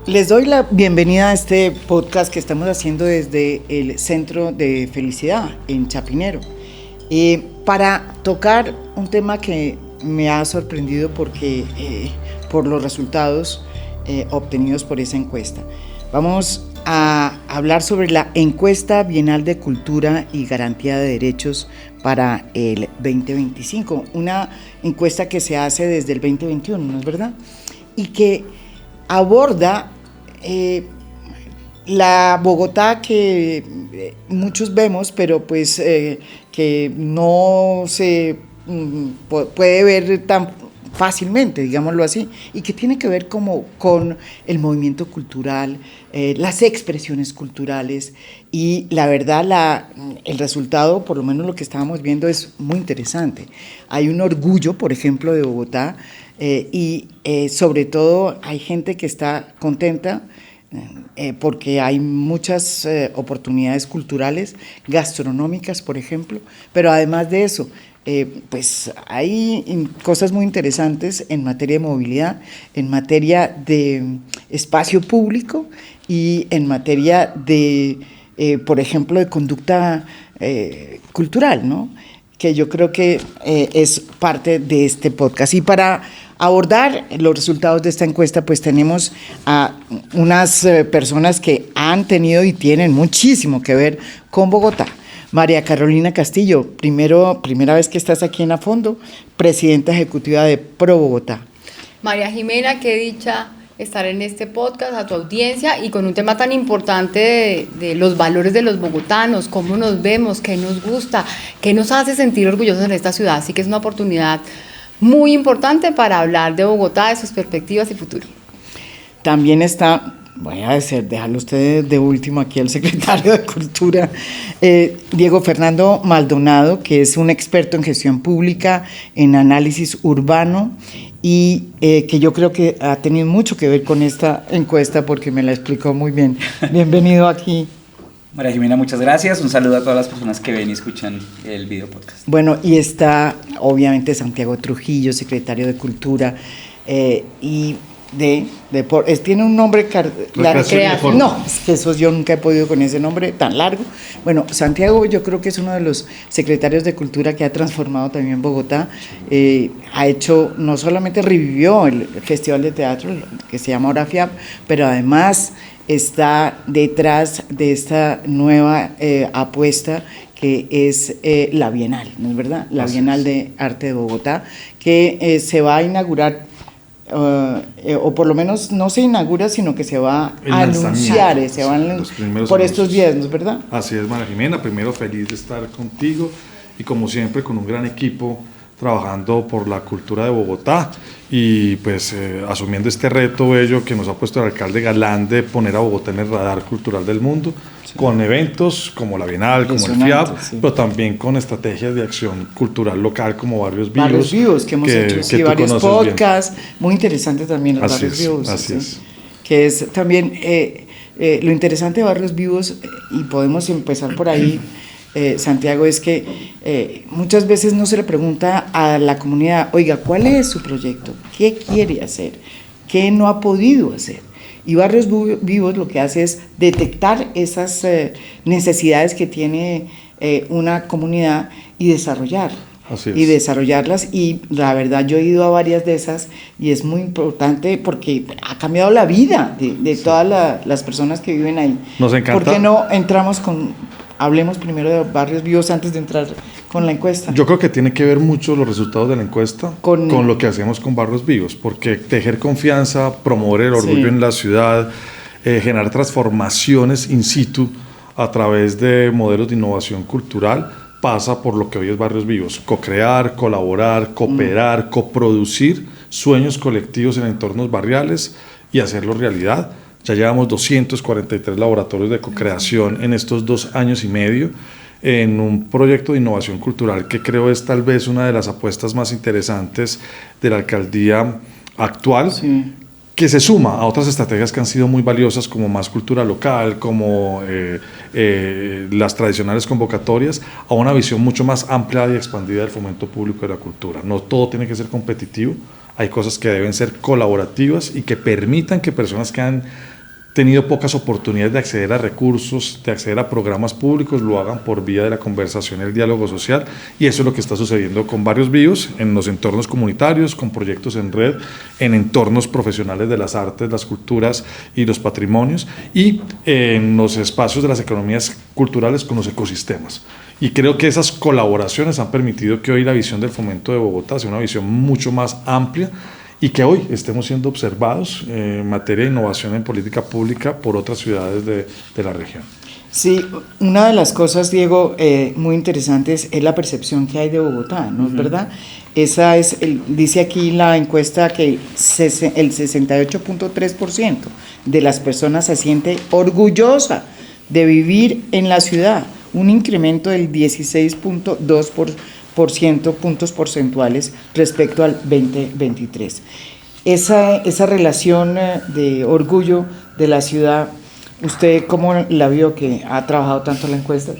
Les doy la bienvenida a este podcast que estamos haciendo desde el Centro de Felicidad en Chapinero, para tocar un tema que me ha sorprendido por los resultados obtenidos por esa encuesta. Vamos a hablar sobre la encuesta bienal de cultura y garantía de derechos para el 2025, una encuesta que se hace desde el 2021, ¿no es verdad? Y que aborda la Bogotá que muchos vemos, pero pues que no se puede ver tan fácilmente, digámoslo así, y que tiene que ver como con el movimiento cultural, las expresiones culturales, y la verdad el resultado, por lo menos lo que estábamos viendo, es muy interesante. Hay un orgullo, por ejemplo, de Bogotá, y sobre todo hay gente que está contenta porque hay muchas oportunidades culturales, gastronómicas, por ejemplo, pero además de eso, pues hay cosas muy interesantes en materia de movilidad, en materia de espacio público y en materia de, por ejemplo, de conducta cultural, ¿no? Que yo creo que es parte de este podcast. Y para abordar los resultados de esta encuesta, pues tenemos a unas personas que han tenido y tienen muchísimo que ver con Bogotá. María Carolina Castillo, primera vez que estás aquí en A Fondo, presidenta ejecutiva de Pro Bogotá. María Jimena, qué dicha estar en este podcast, a tu audiencia, y con un tema tan importante de los valores de los bogotanos, cómo nos vemos, qué nos gusta, qué nos hace sentir orgullosos en esta ciudad. Así que es una oportunidad muy importante para hablar de Bogotá, de sus perspectivas y futuro. También está, voy a dejarlo usted de último aquí, el secretario de Cultura, Diego Fernando Maldonado, que es un experto en gestión pública, en análisis urbano, y que yo creo que ha tenido mucho que ver con esta encuesta porque me la explicó muy bien. Bienvenido aquí. María Jimena, muchas gracias. Un saludo a todas las personas que ven y escuchan el video podcast. Bueno, y está obviamente Santiago Trujillo, secretario de Cultura, y tiene un nombre no, es que eso yo nunca he podido con ese nombre tan largo. Bueno, Santiago yo creo que es uno de los secretarios de Cultura que ha transformado también Bogotá. Ha hecho, no solamente revivió el Festival de Teatro que se llama ahora FIAP, pero además está detrás de esta nueva apuesta que es la Bienal, ¿no es verdad? La Bienal de Arte de Bogotá, que se va a inaugurar, o por lo menos no se inaugura, sino que se va a anunciar, por estos días, ¿no es verdad? Así es, María Jimena, primero feliz de estar contigo y como siempre con un gran equipo trabajando por la cultura de Bogotá y pues asumiendo este reto bello que nos ha puesto el alcalde Galán de poner a Bogotá en el radar cultural del mundo, sí, con eventos como la Bienal, como el FIAP, sí, pero también con estrategias de acción cultural local como Barrios Vivos. Barrios Vivos, que hemos hecho sí, varios podcasts, muy interesantes también los Barrios Vivos. Así es. Que es también lo interesante de Barrios Vivos, y podemos empezar por ahí, Santiago, es que muchas veces no se le pregunta a la comunidad, oiga, ¿cuál es su proyecto? ¿Qué quiere hacer? ¿Qué no ha podido hacer? Y Barrios Vivos lo que hace es detectar esas necesidades que tiene una comunidad y desarrollarlas, y la verdad yo he ido a varias de esas y es muy importante porque ha cambiado la vida de todas las personas que viven ahí. Nos encanta. ¿Por qué no hablemos primero de Barrios Vivos antes de entrar con la encuesta? Yo creo que tiene que ver mucho los resultados de la encuesta con lo que hacemos con Barrios Vivos, porque tejer confianza, promover el orgullo en la ciudad, generar transformaciones in situ a través de modelos de innovación cultural, pasa por lo que hoy es Barrios Vivos: co-crear, colaborar, cooperar, coproducir sueños colectivos en entornos barriales y hacerlos realidad. Ya llevamos 243 laboratorios de co-creación en estos 2 años y medio en un proyecto de innovación cultural que creo es tal vez una de las apuestas más interesantes de la alcaldía actual, sí, que se suma a otras estrategias que han sido muy valiosas, como Más Cultura Local, como las tradicionales convocatorias, a una visión mucho más amplia y expandida del fomento público de la cultura. No todo tiene que ser competitivo, hay cosas que deben ser colaborativas y que permitan que personas que han tenido pocas oportunidades de acceder a recursos, de acceder a programas públicos, lo hagan por vía de la conversación y el diálogo social, y eso es lo que está sucediendo con Barrios Vivos, en los entornos comunitarios, con proyectos en red, en entornos profesionales de las artes, las culturas y los patrimonios, y en los espacios de las economías culturales con los ecosistemas. Y creo que esas colaboraciones han permitido que hoy la visión del fomento de Bogotá sea una visión mucho más amplia, y que hoy estemos siendo observados en materia de innovación en política pública por otras ciudades de la región. Sí, una de las cosas, Diego, muy interesantes es la percepción que hay de Bogotá, ¿no es verdad? Esa es, dice aquí la encuesta que el 68.3% de las personas se siente orgullosa de vivir en la ciudad, un incremento del 16.2% puntos porcentuales respecto al 2023. Esa relación de orgullo de la ciudad, ¿usted cómo la vio que ha trabajado tanto la encuesta?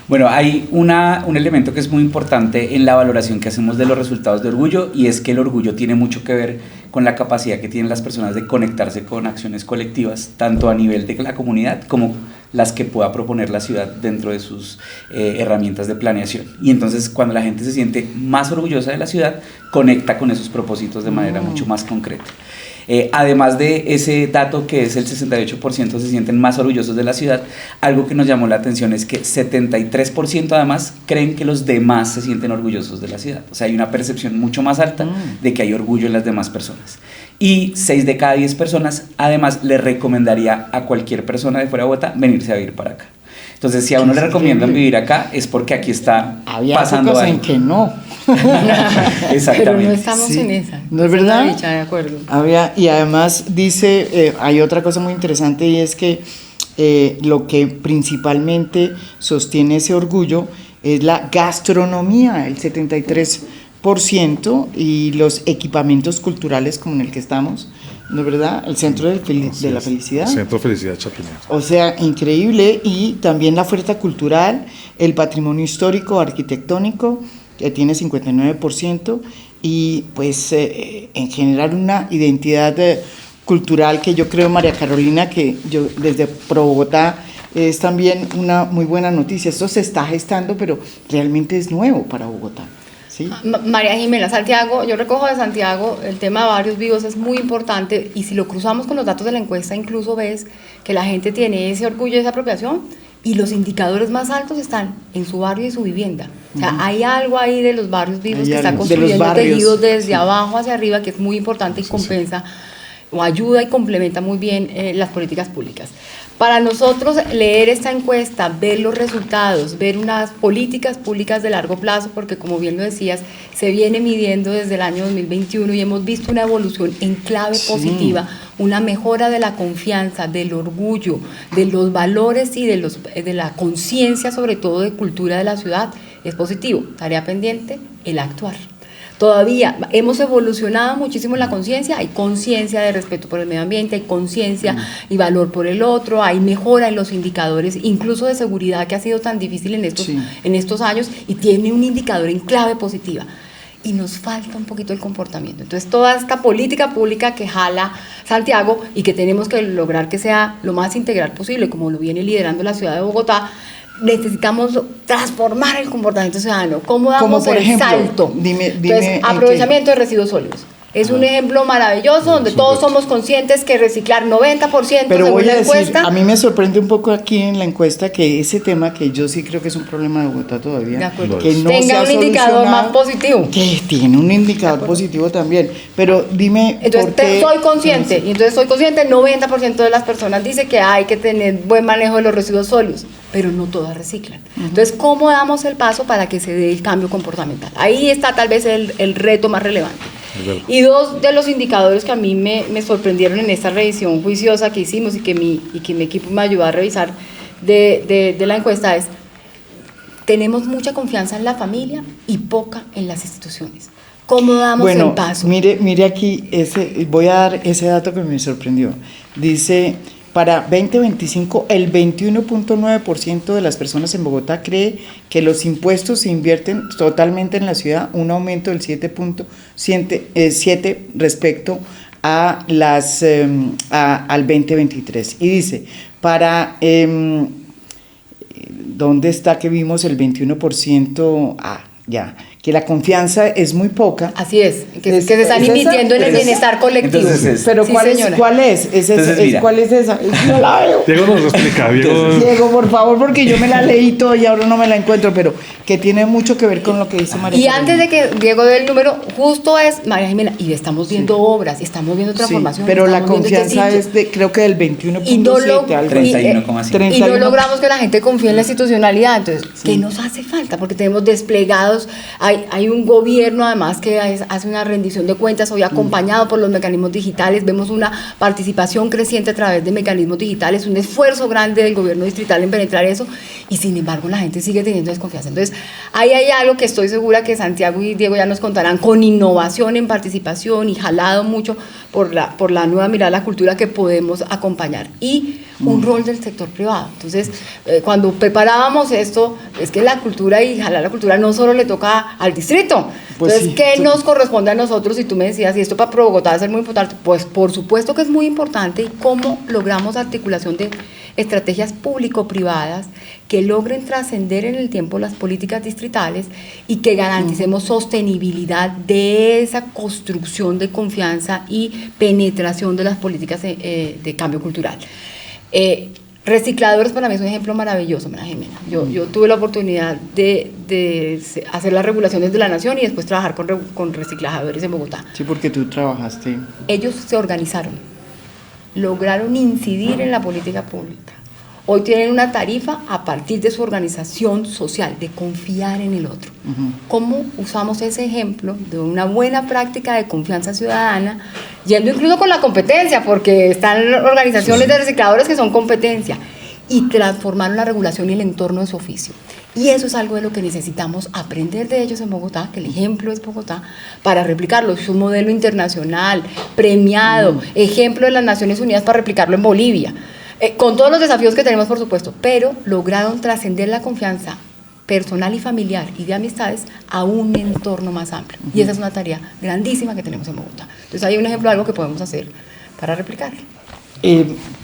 Bueno, hay un elemento que es muy importante en la valoración que hacemos de los resultados de orgullo, y es que el orgullo tiene mucho que ver con la capacidad que tienen las personas de conectarse con acciones colectivas, tanto a nivel de la comunidad como las que pueda proponer la ciudad dentro de sus herramientas de planeación. Y entonces, cuando la gente se siente más orgullosa de la ciudad, conecta con esos propósitos de manera mucho más concreta. Además de ese dato que es el 68% se sienten más orgullosos de la ciudad, algo que nos llamó la atención es que 73% además creen que los demás se sienten orgullosos de la ciudad. O sea, hay una percepción mucho más alta de que hay orgullo en las demás personas. Y 6 de cada 10 personas además le recomendaría a cualquier persona de fuera de Bogotá venirse a vivir para acá. Entonces, si a uno le recomiendan vivir acá, es porque aquí está pasando algo. En que no. Exactamente. Pero no estamos en esa. ¿No es verdad? Dicha, de acuerdo. Y además dice, hay otra cosa muy interesante, y es que lo que principalmente sostiene ese orgullo es la gastronomía, el 73%, y los equipamientos culturales como en el que estamos, ¿no es verdad? El Centro de la Felicidad. Centro Felicidad Chapinero. O sea, increíble. Y también la oferta cultural, el patrimonio histórico, arquitectónico, que tiene 59%, y pues en general una identidad cultural que yo creo, María Carolina, que yo desde Pro Bogotá es también una muy buena noticia. Esto se está gestando, pero realmente es nuevo para Bogotá. ¿Sí? María Jimena, Santiago, yo recojo de Santiago, el tema de Barrios Vivos es muy importante, y si lo cruzamos con los datos de la encuesta, incluso ves que la gente tiene ese orgullo, esa apropiación, y los indicadores más altos están en su barrio y su vivienda. O sea, hay algo ahí de los Barrios Vivos que está construyendo tejidos desde abajo hacia arriba, que es muy importante y compensa o ayuda y complementa muy bien las políticas públicas. Para nosotros, leer esta encuesta, ver los resultados, ver unas políticas públicas de largo plazo, porque como bien lo decías, se viene midiendo desde el año 2021 y hemos visto una evolución en clave positiva, una mejora de la confianza, del orgullo, de los valores y de la conciencia, sobre todo de cultura de la ciudad, es positivo. Tarea pendiente, el actuar. Todavía hemos evolucionado muchísimo en la conciencia, hay conciencia de respeto por el medio ambiente, hay conciencia y valor por el otro, hay mejora en los indicadores, incluso de seguridad, que ha sido tan difícil en estos años, y tiene un indicador en clave positiva. Y nos falta un poquito el comportamiento. Entonces, toda esta política pública que jala Santiago y que tenemos que lograr que sea lo más integral posible, como lo viene liderando la ciudad de Bogotá, necesitamos transformar el comportamiento ciudadano. ¿Cómo damos el salto? Entonces, aprovechamiento de residuos sólidos. Es un ejemplo maravilloso donde todos somos conscientes que reciclar 90%, pero según voy a la encuesta. Decir, a mí me sorprende un poco aquí en la encuesta que ese tema, que yo sí creo que es un problema de Bogotá todavía, de acuerdo, que no tenga un indicador más positivo. Que tiene un indicador positivo también. Pero dime. Entonces, soy consciente, y entonces soy consciente, 90% de las personas dice que hay que tener buen manejo de los residuos sólidos, pero no todas reciclan. Entonces, ¿cómo damos el paso para que se dé el cambio comportamental? Ahí está tal vez el reto más relevante. Y dos de los indicadores que a mí me sorprendieron en esta revisión juiciosa que hicimos y que mi equipo me ayudó a revisar de la encuesta es: tenemos mucha confianza en la familia y poca en las instituciones. ¿Cómo damos el paso? Mire aquí, voy a dar ese dato que me sorprendió. Dice: para 2025, el 21.9% de las personas en Bogotá cree que los impuestos se invierten totalmente en la ciudad, un aumento del 7.7 respecto al 2023. Y dice, ¿dónde está que vimos el 21%? Ya, que la confianza es muy poca. Así es, que se están invirtiendo en el bienestar colectivo. Pero sí, ¿cuál es? ¿Cuál es esa? No la veo. Diego nos lo explica. Diego, por favor, porque yo me la leí todo y ahora no me la encuentro, pero que tiene mucho que ver con lo que dice María Y Carolina. antes de que Diego dé el número, justo es María Jimena, y estamos viendo obras, estamos viendo transformación. Pero la confianza es creo que del 21.7 al 31,5. Y no logramos que la gente confíe en la institucionalidad. Entonces, ¿qué nos hace falta? Porque tenemos desplegados, hay un gobierno además que hace una rendición de cuentas hoy acompañado por los mecanismos digitales, vemos una participación creciente a través de mecanismos digitales, un esfuerzo grande del gobierno distrital en penetrar eso, y sin embargo la gente sigue teniendo desconfianza. Entonces, ahí hay algo que estoy segura que Santiago y Diego ya nos contarán, con innovación en participación y jalado mucho por la nueva mirada a la cultura, que podemos acompañar, y un rol del sector privado. Entonces, cuando preparábamos esto, es que la cultura y jalar la cultura no solo le toca al distrito. Pues entonces, ¿qué nos corresponde a nosotros? Y tú me decías, y esto para Bogotá va a ser muy importante, pues por supuesto que es muy importante, y cómo logramos articulación de estrategias público-privadas que logren trascender en el tiempo las políticas distritales y que garanticemos sostenibilidad de esa construcción de confianza y penetración de las políticas de cambio cultural. Recicladores para mí es un ejemplo maravilloso, María Jimena. Yo tuve la oportunidad de hacer las regulaciones de la nación y después trabajar con recicladores en Bogotá. Sí, porque tú trabajaste. Ellos se organizaron, lograron incidir en la política pública. Hoy tienen una tarifa a partir de su organización social, de confiar en el otro. ¿Cómo usamos ese ejemplo de una buena práctica de confianza ciudadana, yendo incluso con la competencia, porque están organizaciones de recicladores que son competencia, y transformaron la regulación y el entorno de su oficio? Y eso es algo de lo que necesitamos aprender de ellos en Bogotá, que el ejemplo es Bogotá, para replicarlo. Es un modelo internacional, premiado, ejemplo de las Naciones Unidas para replicarlo en Bolivia. Con todos los desafíos que tenemos, por supuesto, pero lograron trascender la confianza personal y familiar y de amistades a un entorno más amplio. Y esa es una tarea grandísima que tenemos en Bogotá. Entonces hay un ejemplo de algo que podemos hacer para replicarlo.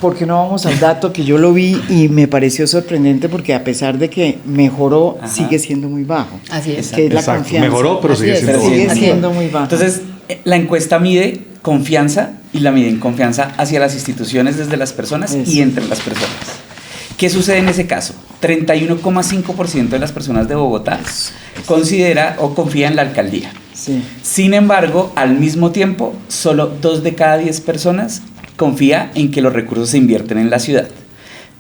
¿Por qué no vamos al dato que yo lo vi y me pareció sorprendente? Porque a pesar de que mejoró, sigue siendo muy bajo. Así es. Que es la confianza. Mejoró, pero sigue siendo muy bajo. Entonces, la encuesta mide confianza y la mide en confianza hacia las instituciones desde las personas y entre las personas. ¿Qué sucede en ese caso? 31,5% de las personas de Bogotá considera o confía en la alcaldía. Sí. Sin embargo, al mismo tiempo, solo 2 de cada 10 personas confía en que los recursos se invierten en la ciudad.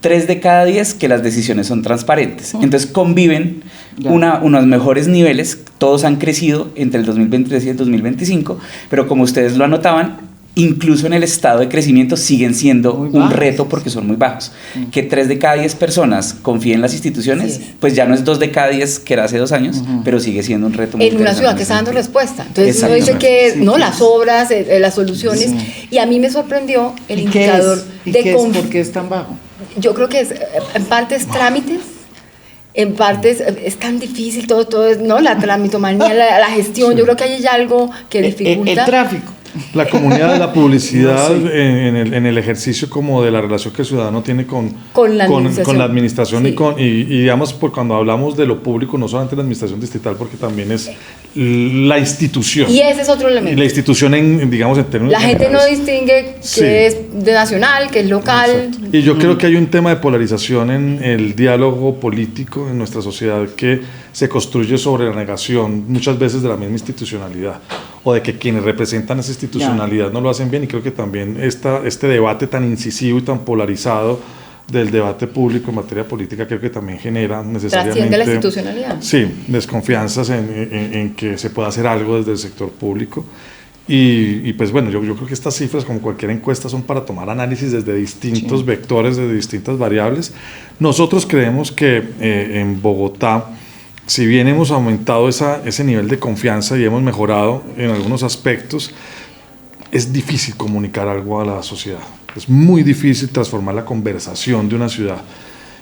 3 de cada 10 que las decisiones son transparentes. Entonces conviven unos mejores niveles, todos han crecido entre el 2023 y el 2025, pero como ustedes lo anotaban, incluso en el estado de crecimiento siguen siendo un reto porque son muy bajos. Que 3 de cada 10 personas confíen en las instituciones, pues ya no es 2 de cada 10 que era hace 2 años, pero sigue siendo un reto muy interesante. En una ciudad que está dando respuesta. Entonces uno dice que las obras, las soluciones, y a mí me sorprendió el indicador de confianza. ¿Por qué es tan bajo? Yo creo que en parte es trámites, en parte es tan difícil todo es, ¿no? La tramitomanía, la gestión, yo creo que hay algo que dificulta. El tráfico. La comunidad de la publicidad en el ejercicio como de la relación que el ciudadano tiene con la administración y digamos, por cuando hablamos de lo público, no solamente la administración distrital, porque también es la institución. Y ese es otro elemento. La institución digamos en términos la gente no distingue que es de nacional, que es local. Exacto. Y yo creo que hay un tema de polarización en el diálogo político en nuestra sociedad que se construye sobre la negación muchas veces de la misma institucionalidad o de que quienes representan esa institucionalidad no lo hacen bien, y creo que también este debate tan incisivo y tan polarizado del debate público en materia política creo que también genera necesariamente... Trasciende la institucionalidad. Sí, desconfianzas en que se pueda hacer algo desde el sector público. Y pues bueno, yo creo que estas cifras, como cualquier encuesta, son para tomar análisis desde distintos vectores, desde distintas variables. Nosotros creemos que en Bogotá, si bien hemos aumentado ese nivel de confianza y hemos mejorado en algunos aspectos, es difícil comunicar algo a la sociedad. Es muy difícil transformar la conversación de una ciudad.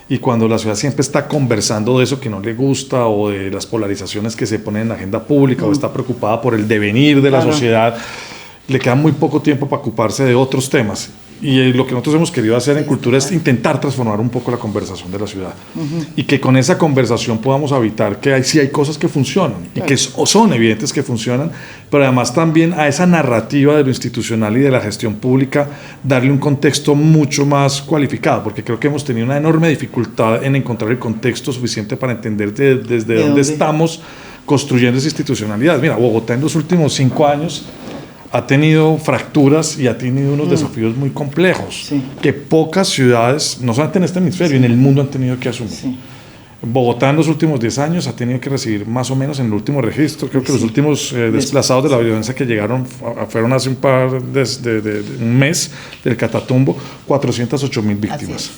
Y cuando la ciudad siempre está conversando de eso que no le gusta o de las polarizaciones que se ponen en la agenda pública o está preocupada por el devenir de la sociedad le queda muy poco tiempo para ocuparse de otros temas. Y lo que nosotros hemos querido hacer en Cultura es intentar transformar un poco la conversación de la ciudad. Y que con esa conversación podamos habitar que sí hay cosas que funcionan y que son evidentes que funcionan, pero además también a esa narrativa de lo institucional y de la gestión pública darle un contexto mucho más cualificado, porque creo que hemos tenido una enorme dificultad en encontrar el contexto suficiente para entender desde dónde estamos construyendo esa institucionalidad. Mira, Bogotá en los últimos 5 años ha tenido fracturas y ha tenido unos desafíos muy complejos que pocas ciudades, no solamente en este hemisferio, en el mundo han tenido que asumir. Bogotá en los últimos 10 años ha tenido que recibir más o menos en el último registro, creo que los últimos desplazados de la violencia que llegaron fueron hace un mes del Catatumbo, 408.000 víctimas.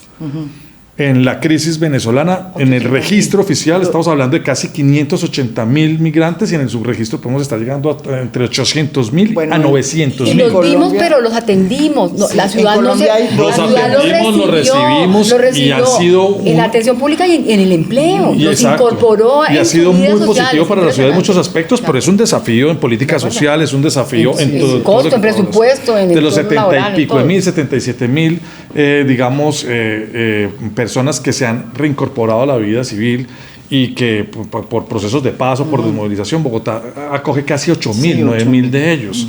En la crisis venezolana, en el registro oficial estamos hablando de casi 580.000 migrantes y en el subregistro podemos estar llegando a entre 800.000 a 900.000. Y los vimos, pero los atendimos. No, la ciudad los recibimos y han sido en la atención pública y en el empleo. Los incorporó y ha sido muy positivo para la ciudad en muchos aspectos, pero es un desafío en política social, es un desafío en todo. Costo, en presupuesto, en de los 70 y pico de mil, 77.000, digamos, personas que se han reincorporado a la vida civil y que por procesos de paz o por desmovilización, Bogotá acoge casi 8.000, 9.000 de ellos.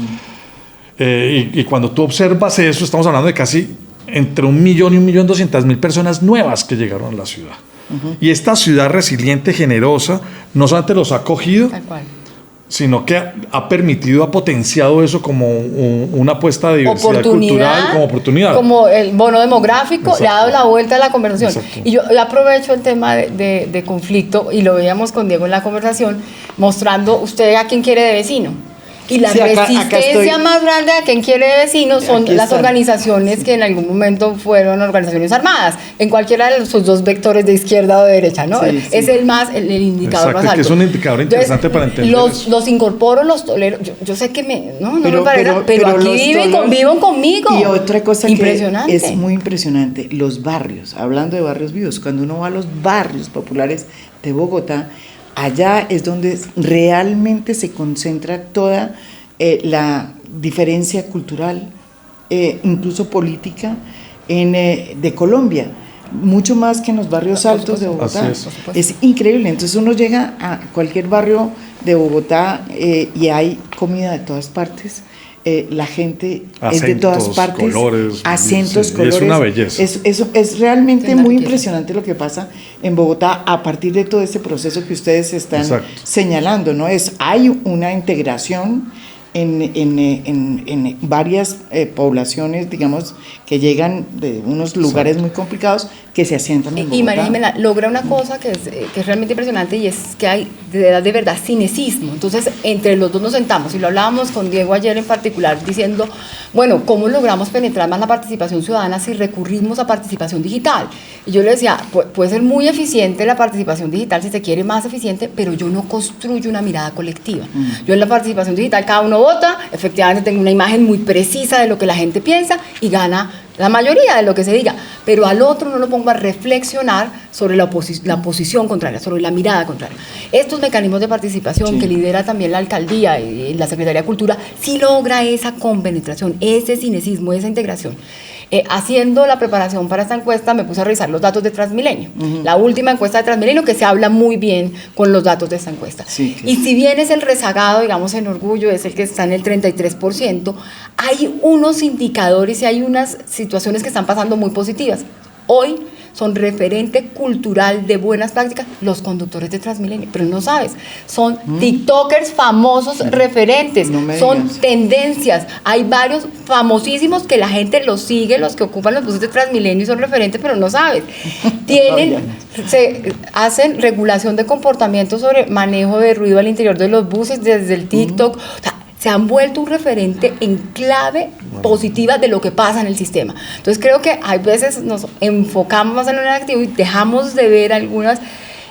Y cuando tú observas eso, estamos hablando de casi entre 1 millón y 1.200.000 personas nuevas que llegaron a la ciudad. Y esta ciudad resiliente, generosa, no solamente los ha acogido, sino que ha permitido, ha potenciado eso como una apuesta de diversidad cultural, como oportunidad. Como el bono demográfico, le ha dado la vuelta a la conversación. Exacto. Y yo aprovecho el tema de conflicto, y lo veíamos con Diego en la conversación, mostrando usted a quién quiere de vecino. Y la resistencia más grande a quien quiere de vecinos son las organizaciones que en algún momento fueron organizaciones armadas, en cualquiera de sus dos vectores de izquierda o de derecha, ¿no? Es el indicador más alto. Que es un indicador interesante. Entonces, para entender los incorporo, los tolero. Yo sé que no me parece, pero aquí viven, conviven conmigo. Y otra cosa que es muy impresionante, los barrios, hablando de barrios vivos, cuando uno va a los barrios populares de Bogotá, allá es donde realmente se concentra toda la diferencia cultural, incluso política, de Colombia, mucho más que en los barrios altos de Bogotá. Es increíble. Entonces uno llega a cualquier barrio de Bogotá y hay comida de todas partes. La gente es de todas partes, acentos, colores, es una belleza. Es realmente muy impresionante lo que pasa en Bogotá a partir de todo este proceso que ustedes están señalando, ¿no? Hay una integración en varias poblaciones, digamos, que llegan de unos lugares muy complicados, que se asientan en Bogotá. Y María Jimena logra una cosa que es realmente impresionante, y es que hay de verdad cinecismo. Entonces, entre los dos nos sentamos, y lo hablábamos con Diego ayer en particular, diciendo, bueno, ¿cómo logramos penetrar más la participación ciudadana si recurrimos a participación digital? Y yo le decía, puede ser muy eficiente la participación digital si se quiere más eficiente, pero yo no construyo una mirada colectiva. Yo en la participación digital cada uno vota, efectivamente tengo una imagen muy precisa de lo que la gente piensa y gana la mayoría de lo que se diga, pero al otro no lo pongo a reflexionar sobre la posición contraria, sobre la mirada contraria. Estos mecanismos de participación que lidera también la alcaldía y la Secretaría de Cultura, sí logra esa compenetración, ese cinecismo, esa integración. Haciendo la preparación para esta encuesta me puse a revisar los datos de Transmilenio, la última encuesta de Transmilenio, que se habla muy bien con los datos de esta encuesta. Y si bien es el rezagado, digamos, en Orgullo, es el que está en el 33%, hay unos indicadores y hay unas situaciones que están pasando muy positivas. Hoy son referente cultural de buenas prácticas los conductores de Transmilenio, pero no sabes, son tiktokers famosos referentes, son tendencias, hay varios famosísimos que la gente los sigue, los que ocupan los buses de Transmilenio y son referentes, pero no sabes. Se hacen regulación de comportamiento sobre manejo de ruido al interior de los buses desde el TikTok, o sea, se han vuelto un referente en clave positiva de lo que pasa en el sistema. Entonces creo que hay veces nos enfocamos más en lo negativo y dejamos de ver algunas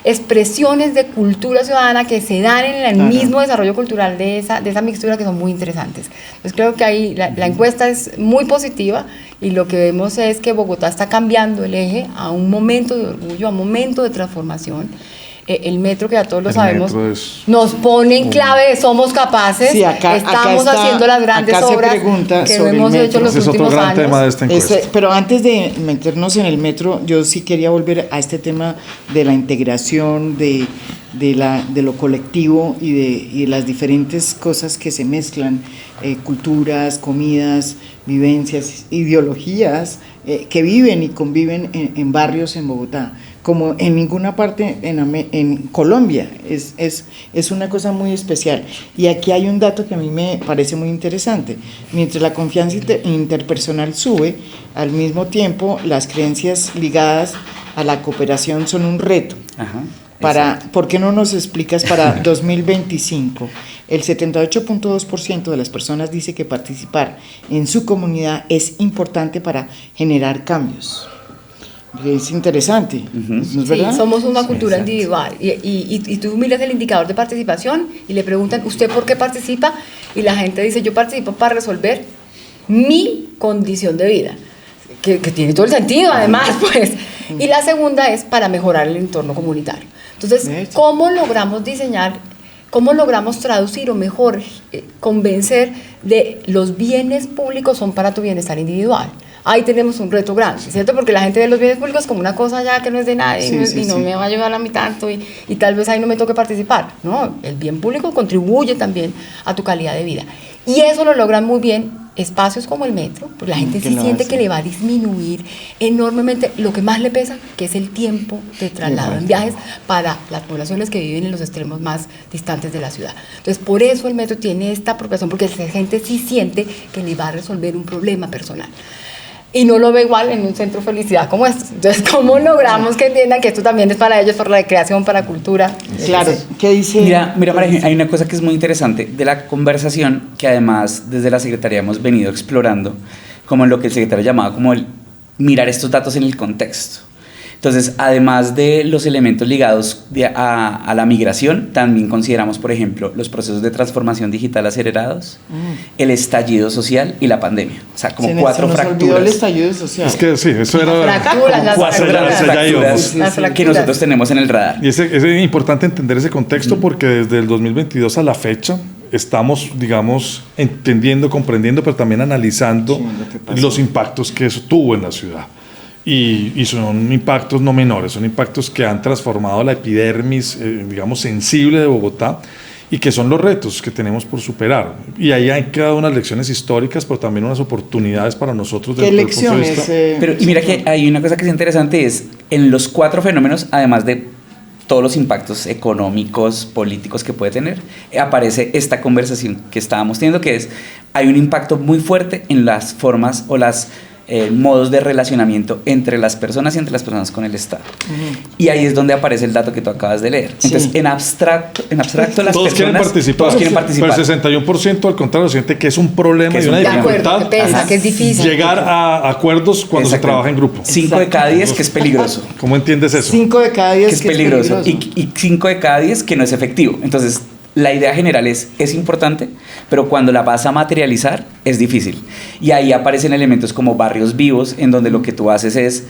expresiones de cultura ciudadana que se dan en el mismo desarrollo cultural de esa mixtura, que son muy interesantes. Entonces creo que ahí la encuesta es muy positiva, y lo que vemos es que Bogotá está cambiando el eje a un momento de orgullo, a un momento de transformación. el metro, que ya todos lo El sabemos, metro es nos pone en clave de somos capaces, Sí, acá estamos está, haciendo las grandes acá se obras pregunta que sobre el hemos metro. hecho los Ese es otro últimos gran años. tema de esta encuesta. Pero antes de meternos en el metro, yo sí quería volver a este tema de la integración, de lo colectivo y de las diferentes cosas que se mezclan, culturas, comidas, vivencias, ideologías, que viven y conviven en barrios en Bogotá, como en ninguna parte en Colombia. Es una cosa muy especial. Y aquí hay un dato que a mí me parece muy interesante. Mientras la confianza interpersonal sube, al mismo tiempo las creencias ligadas a la cooperación son un reto. Ajá. ¿Por qué no nos explicas para 2025? El 78.2% de las personas dice que participar en su comunidad es importante para generar cambios. Es interesante, ¿no es verdad? Sí, somos una cultura exacto. individual y tú miras el indicador de participación y le preguntan, ¿usted por qué participa? Y la gente dice, yo participo para resolver mi condición de vida, que tiene todo el sentido además, pues. Y la segunda es para mejorar el entorno comunitario. Entonces, ¿cómo logramos diseñar, cómo logramos traducir o mejor convencer de los bienes públicos son para tu bienestar individual? Ahí tenemos un reto grande, ¿cierto? Porque la gente ve los bienes públicos como una cosa ya que no es de nadie y no me va a ayudar a mí tanto y tal vez ahí no me toque participar. No, el bien público contribuye también a tu calidad de vida. Y eso lo logran muy bien espacios como el metro, porque la gente sí siente que le va a disminuir enormemente lo que más le pesa, que es el tiempo de traslado en viajes para las poblaciones que viven en los extremos más distantes de la ciudad. Entonces, por eso el metro tiene esta apropiación, porque la gente sí siente que le va a resolver un problema personal. Y no lo ve igual en un centro de felicidad como este. Entonces, ¿cómo logramos que entiendan que esto también es para ellos, para la recreación, para cultura? Claro, ¿qué dice? Mira, María, hay una cosa que es muy interesante de la conversación, que además desde la Secretaría hemos venido explorando, como en lo que el secretario llamaba como el mirar estos datos en el contexto. Entonces, además de los elementos ligados a la migración, también consideramos, por ejemplo, los procesos de transformación digital acelerados, el estallido social y la pandemia. O sea, como cuatro fracturas. Olvidó el estallido social. Es que sí, eso era... Las fracturas que nosotros tenemos en el radar. Y es importante entender ese contexto porque desde el 2022 a la fecha estamos, digamos, entendiendo, comprendiendo, pero también analizando los impactos que eso tuvo en la ciudad. Y son impactos no menores, son impactos que han transformado la epidermis, digamos, sensible de Bogotá y que son los retos que tenemos por superar. Y ahí han quedado unas lecciones históricas, pero también unas oportunidades para nosotros. ¿Qué lecciones? Pero, y mira que hay una cosa que es interesante, es en los cuatro fenómenos, además de todos los impactos económicos, políticos que puede tener, aparece esta conversación que estábamos teniendo, que es, hay un impacto muy fuerte en las formas o las modos de relacionamiento entre las personas y entre las personas con el Estado. Y ahí es donde aparece el dato que tú acabas de leer. Entonces, en abstracto las todos personas... Todos quieren participar. Pero el 61% al contrario siente que es un problema y una dificultad que es difícil llegar a acuerdos cuando se trabaja en grupo. 5 de cada 10 que es peligroso. ¿Cómo entiendes eso? 5 de cada 10 que es peligroso. Y 5 de cada 10 que no es efectivo. Entonces, la idea general es importante, pero cuando la vas a materializar es difícil. Y ahí aparecen elementos como barrios vivos, en donde lo que tú haces es...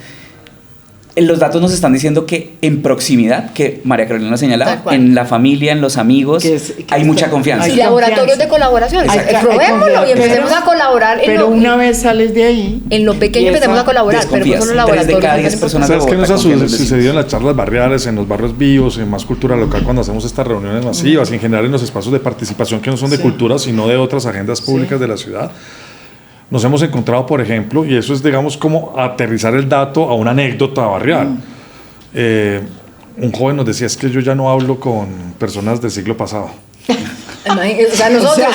Los datos nos están diciendo que en proximidad, que María Carolina señalaba, en la familia, en los amigos, hay mucha confianza. Y laboratorios de colaboración. Probémoslo y empecemos a colaborar. Pero una vez sales de ahí... En lo pequeño empecemos a colaborar, pero no solo laboratorios. 3 de cada 10 personas ¿Sabes qué nos ha sucedido en las charlas barriales, en los barrios vivos, en más cultura local, cuando hacemos estas reuniones masivas y en general en los espacios de participación que no son de cultura, sino de otras agendas públicas de la ciudad? Nos hemos encontrado, por ejemplo, y eso es, digamos, como aterrizar el dato a una anécdota barrial. Un joven nos decía, es que yo ya no hablo con personas del siglo pasado. O sea, nosotros,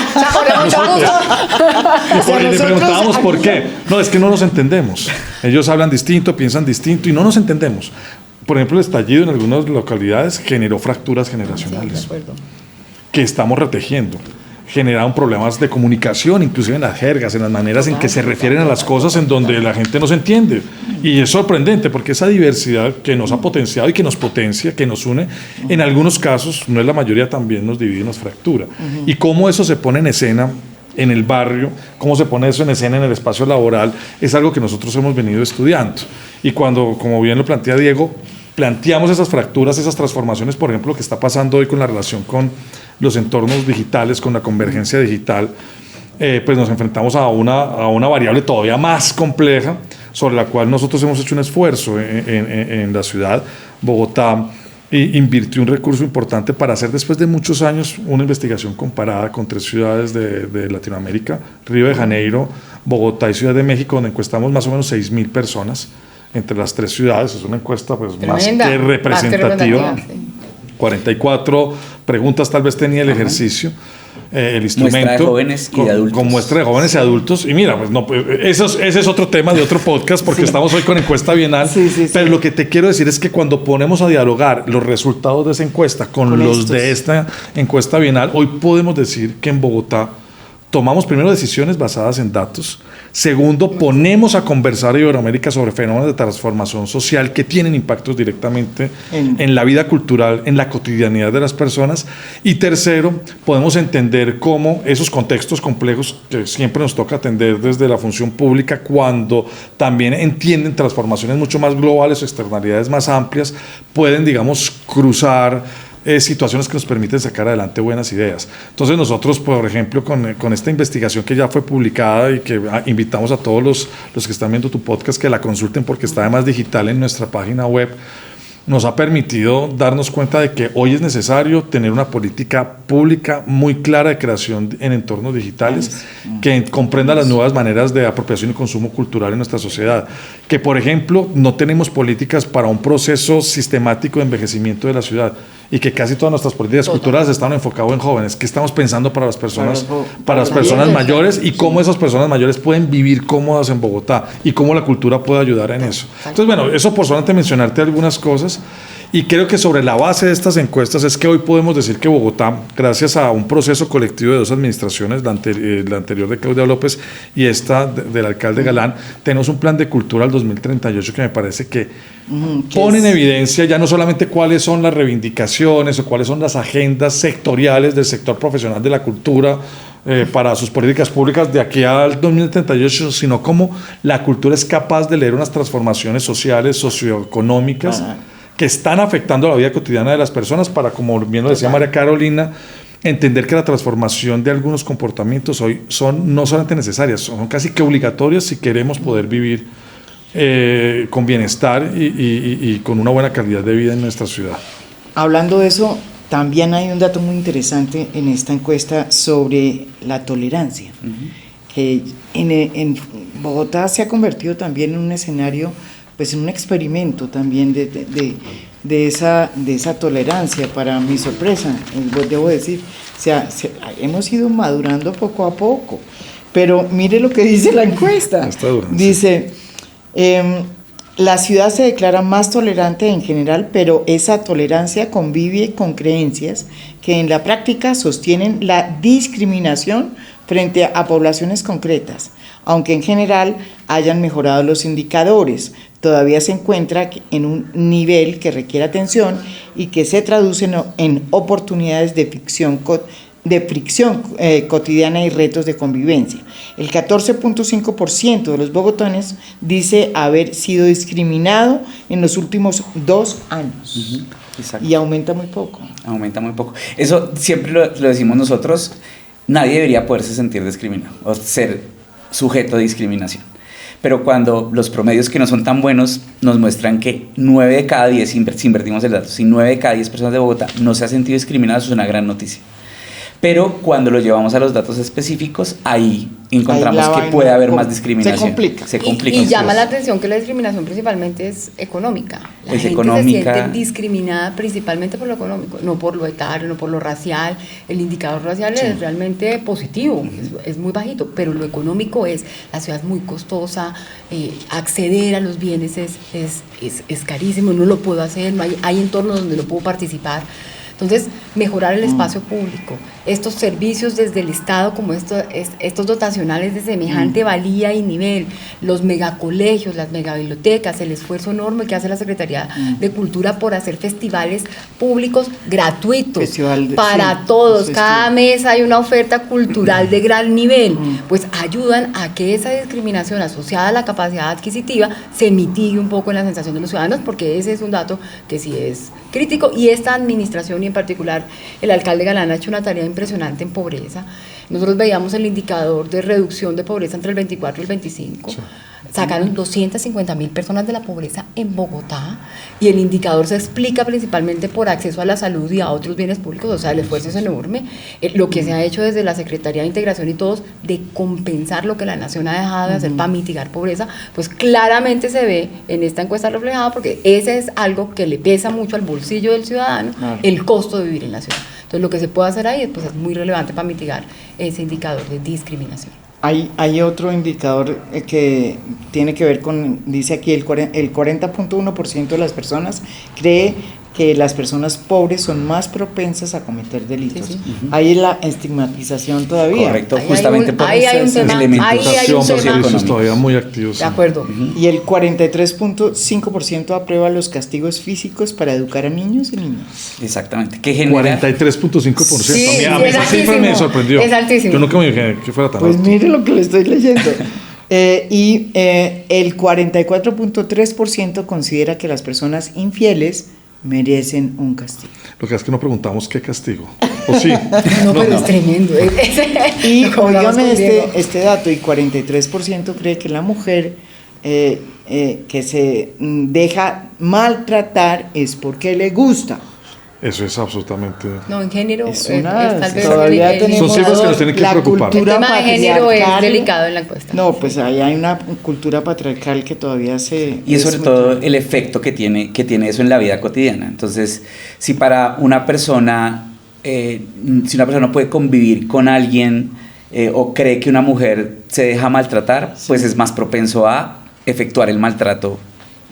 y le preguntábamos por qué. No, es que no nos entendemos. Ellos hablan distinto, piensan distinto y no nos entendemos. Por ejemplo, el estallido en algunas localidades generó fracturas generacionales que estamos retejiendo. Generaron problemas de comunicación, inclusive en las jergas, en las maneras en que se refieren a las cosas, en donde la gente no se entiende. Y es sorprendente porque esa diversidad que nos ha potenciado y que nos potencia, que nos une, en algunos casos, no es la mayoría, también nos divide y nos fractura. Y cómo eso se pone en escena en el barrio, cómo se pone eso en escena en el espacio laboral, es algo que nosotros hemos venido estudiando. Y cuando, como bien lo plantea Diego, planteamos esas fracturas, esas transformaciones, por ejemplo, lo que está pasando hoy con la relación con los entornos digitales, con la convergencia digital, pues nos enfrentamos a una variable todavía más compleja, sobre la cual nosotros hemos hecho un esfuerzo en la ciudad. Bogotá invirtió un recurso importante para hacer, después de muchos años, una investigación comparada con 3 ciudades de Latinoamérica: Río de Janeiro, Bogotá y Ciudad de México, donde encuestamos más o menos 6.000 personas entre las 3 ciudades. Es una encuesta pues más que representativa. 44 preguntas tal vez tenía el ejercicio, el instrumento. Muestra de jóvenes y de adultos. Con muestra de jóvenes y adultos. Y mira, pues no, ese es otro tema de otro podcast, porque estamos hoy con encuesta bienal. Pero lo que te quiero decir es que cuando ponemos a dialogar los resultados de esa encuesta con los de esta encuesta bienal, hoy podemos decir que en Bogotá tomamos primero decisiones basadas en datos. Segundo, ponemos a conversar a Iberoamérica sobre fenómenos de transformación social que tienen impactos directamente en la vida cultural, en la cotidianidad de las personas. Y tercero, podemos entender cómo esos contextos complejos que siempre nos toca atender desde la función pública, cuando también entienden transformaciones mucho más globales o externalidades más amplias, pueden, digamos, cruzar situaciones que nos permiten sacar adelante buenas ideas. Entonces nosotros, por ejemplo, con esta investigación que ya fue publicada y que invitamos a todos los que están viendo tu podcast que la consulten, porque está además digital en nuestra página web, nos ha permitido darnos cuenta de que hoy es necesario tener una política pública muy clara de creación en entornos digitales que comprenda las nuevas maneras de apropiación y consumo cultural en nuestra sociedad. Que, por ejemplo, no tenemos políticas para un proceso sistemático de envejecimiento de la ciudad, y que casi todas nuestras políticas culturales están enfocadas en jóvenes. ¿Qué estamos pensando para las personas mayores, y cómo esas personas mayores pueden vivir cómodas en Bogotá y cómo la cultura puede ayudar en eso? Entonces, bueno, eso por solamente mencionarte algunas cosas. Y creo que sobre la base de estas encuestas es que hoy podemos decir que Bogotá, gracias a un proceso colectivo de 2 administraciones, la anterior de Claudia López y esta del alcalde Galán, tenemos un plan de cultura al 2038 que me parece que pone en evidencia ya no solamente cuáles son las reivindicaciones o cuáles son las agendas sectoriales del sector profesional de la cultura para sus políticas públicas de aquí al 2038, sino cómo la cultura es capaz de leer unas transformaciones sociales, socioeconómicas, que están afectando la vida cotidiana de las personas, para, como bien lo decía María Carolina, entender que la transformación de algunos comportamientos hoy son no solamente necesarias, son casi que obligatorias si queremos poder vivir con bienestar y con una buena calidad de vida en nuestra ciudad. Hablando de eso, también hay un dato muy interesante en esta encuesta sobre la tolerancia, que en Bogotá se ha convertido también en un escenario, pues en un experimento también de esa tolerancia. Para mi sorpresa, debo decir, hemos ido madurando poco a poco, pero mire lo que dice la encuesta. Dice, la ciudad se declara más tolerante en general, pero esa tolerancia convive con creencias que en la práctica sostienen la discriminación frente a poblaciones concretas. Aunque en general hayan mejorado los indicadores, todavía se encuentra en un nivel que requiere atención y que se traduce en oportunidades de fricción cotidiana y retos de convivencia. El 14.5% de los bogotanes dice haber sido discriminado en los últimos 2 años. Exacto. Y aumenta muy poco. Eso siempre lo decimos nosotros: nadie debería poderse sentir discriminado o ser sujeto de discriminación. Pero cuando los promedios que no son tan buenos nos muestran que 9 de cada 10, si invertimos el dato, si 9 de cada 10 personas de Bogotá no se ha sentido discriminadas, es una gran noticia. Pero cuando lo llevamos a los datos específicos, ahí encontramos que puede haber más discriminación. Se complica. Y llama la atención que la discriminación principalmente es económica. La gente se siente discriminada principalmente por lo económico, no por lo etario, no por lo racial. El indicador racial es realmente positivo, es muy bajito, pero lo económico es, la ciudad es muy costosa, acceder a los bienes es carísimo, no lo puedo hacer, no hay entornos donde no puedo participar. Entonces, mejorar el espacio público, estos servicios desde el Estado como estos dotacionales de semejante valía y nivel, los megacolegios, las megabibliotecas, el esfuerzo enorme que hace la Secretaría de Cultura por hacer festivales públicos gratuitos para todos. Cada mes hay una oferta cultural de gran nivel, pues ayudan a que esa discriminación asociada a la capacidad adquisitiva se mitigue un poco en la sensación de los ciudadanos, porque ese es un dato que sí es crítico, y esta administración y en particular el alcalde Galán ha hecho una tarea impresionante en pobreza. Nosotros veíamos el indicador de reducción de pobreza entre el 24 y el 25. Sí. Sacaron 250.000 personas de la pobreza en Bogotá, y el indicador se explica principalmente por acceso a la salud y a otros bienes públicos. O sea, el esfuerzo es enorme. Lo que se ha hecho desde la Secretaría de Integración y todos de compensar lo que la nación ha dejado de hacer para mitigar pobreza, pues claramente se ve en esta encuesta reflejada, porque ese es algo que le pesa mucho al bolsillo del ciudadano, el costo de vivir en la ciudad. Entonces, lo que se puede hacer ahí pues, es muy relevante para mitigar ese indicador de discriminación. Hay otro indicador que tiene que ver con, dice aquí, el 40.1% de las personas cree que las personas pobres son más propensas a cometer delitos. Sí, sí. Hay la estigmatización todavía. Correcto, justamente por ese elemento. Ahí hay un tema todavía muy activos. De acuerdo. Y el 43.5% aprueba los castigos físicos para educar a niños y niñas. Exactamente. ¿Qué genera? 43.5%. Sí, a mí esa cifra me sorprendió. Es altísimo. Yo nunca me dije que fuera tan pues alto. Mire lo que le estoy leyendo. El 44.3% considera que las personas infieles merecen un castigo. Lo que es que no preguntamos qué castigo. ¿O sí? No, pero es tremendo. Y óigame este dato, y 43% cree que la mujer que se deja maltratar es porque le gusta. Eso es absolutamente... No, en género tal vez todavía tenemos son cifras que nos tienen que preocupar. El tema de género es delicado en la encuesta. No, pues ahí hay una cultura patriarcal que todavía se... Y sobre todo el efecto que tiene eso en la vida cotidiana. Entonces, si para una persona, si una persona puede convivir con alguien o cree que una mujer se deja maltratar, pues es más propenso a efectuar el maltrato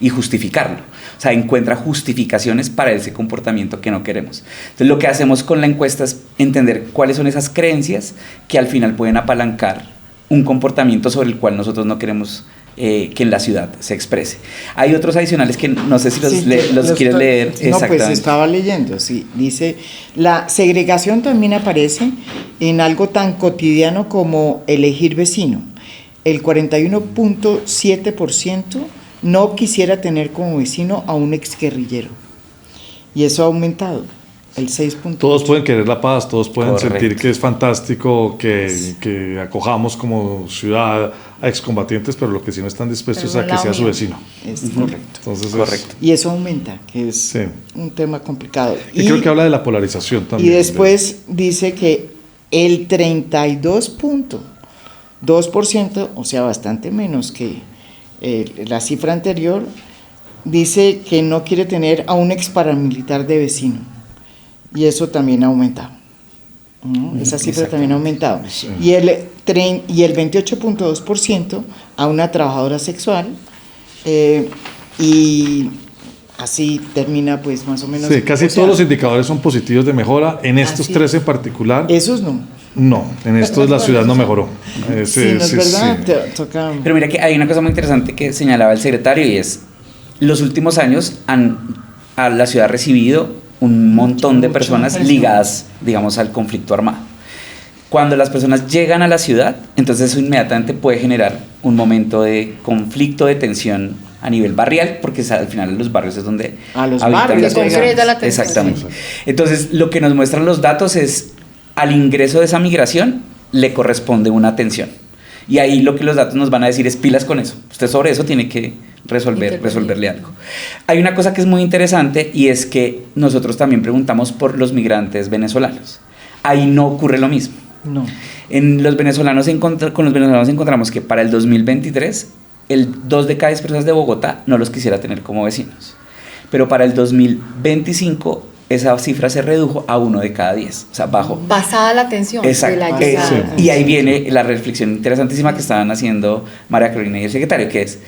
y justificarlo. O sea, encuentra justificaciones para ese comportamiento que no queremos. Entonces, lo que hacemos con la encuesta es entender cuáles son esas creencias que al final pueden apalancar un comportamiento sobre el cual nosotros no queremos que en la ciudad se exprese. Hay otros adicionales que no sé si los quieres leer. No, exactamente. Pues estaba leyendo, sí. Dice, la segregación también aparece en algo tan cotidiano como elegir vecino. El 41.7% no quisiera tener como vecino a un exguerrillero, y eso ha aumentado el 6.8%. Todos pueden querer la paz, todos pueden sentir que es fantástico que acojamos como ciudad a excombatientes, pero lo que sí no están dispuestos es a que sea su vecino. Es correcto. Entonces correcto. Y eso aumenta, que es un tema complicado. Y creo que habla de la polarización también. Y después dice que el 32.2%, o sea, bastante menos que la cifra anterior, dice que no quiere tener a un ex paramilitar de vecino, y eso también ha aumentado, ¿no? Esa cifra también ha aumentado. Sí. Y el 28.2% a una trabajadora sexual, y así termina pues más o menos. Sí, casi todos los indicadores son positivos de mejora. En estos tres en particular, esos no. No, en estos la ciudad no mejoró. No es verdad. Sí. Toca... Pero mira que hay una cosa muy interesante que señalaba el secretario, y es: los últimos años a la ciudad ha recibido un montón de personas ligadas, digamos, al conflicto armado. Cuando las personas llegan a la ciudad, entonces eso inmediatamente puede generar un momento de conflicto, de tensión a nivel barrial, porque al final los barrios es donde habitan las personas. Exactamente. Entonces, lo que nos muestran los datos es: al ingreso de esa migración le corresponde una atención. Y ahí lo que los datos nos van a decir es pilas con eso. Usted sobre eso tiene que resolverle algo. Hay una cosa que es muy interesante, y es que nosotros también preguntamos por los migrantes venezolanos. Ahí no ocurre lo mismo. No. Con los venezolanos encontramos que para el 2023, 2 de cada 10 personas de Bogotá no los quisiera tener como vecinos. Pero para el 2025... esa cifra se redujo a 1 de cada 10, o sea, bajó. Basada la atención. Exacto. Y ahí viene la reflexión interesantísima que estaban haciendo María Carolina y el secretario, que es: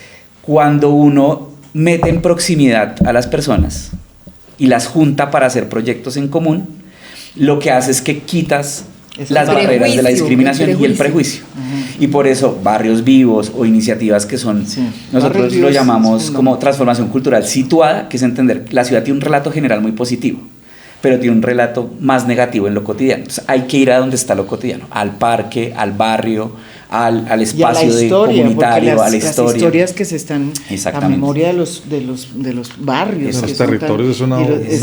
cuando uno mete en proximidad a las personas, y las junta para hacer proyectos en común, lo que hace es que quitas las barreras de la discriminación y el prejuicio. Y por eso barrios vivos o iniciativas que son, nosotros lo llamamos como transformación cultural situada, que es entender, la ciudad tiene un relato general muy positivo, pero tiene un relato más negativo en lo cotidiano. Entonces hay que ir a donde está lo cotidiano, al parque, al barrio, al espacio comunitario, a la historia. Las historias que se están a memoria de los barrios. Esos territorios es una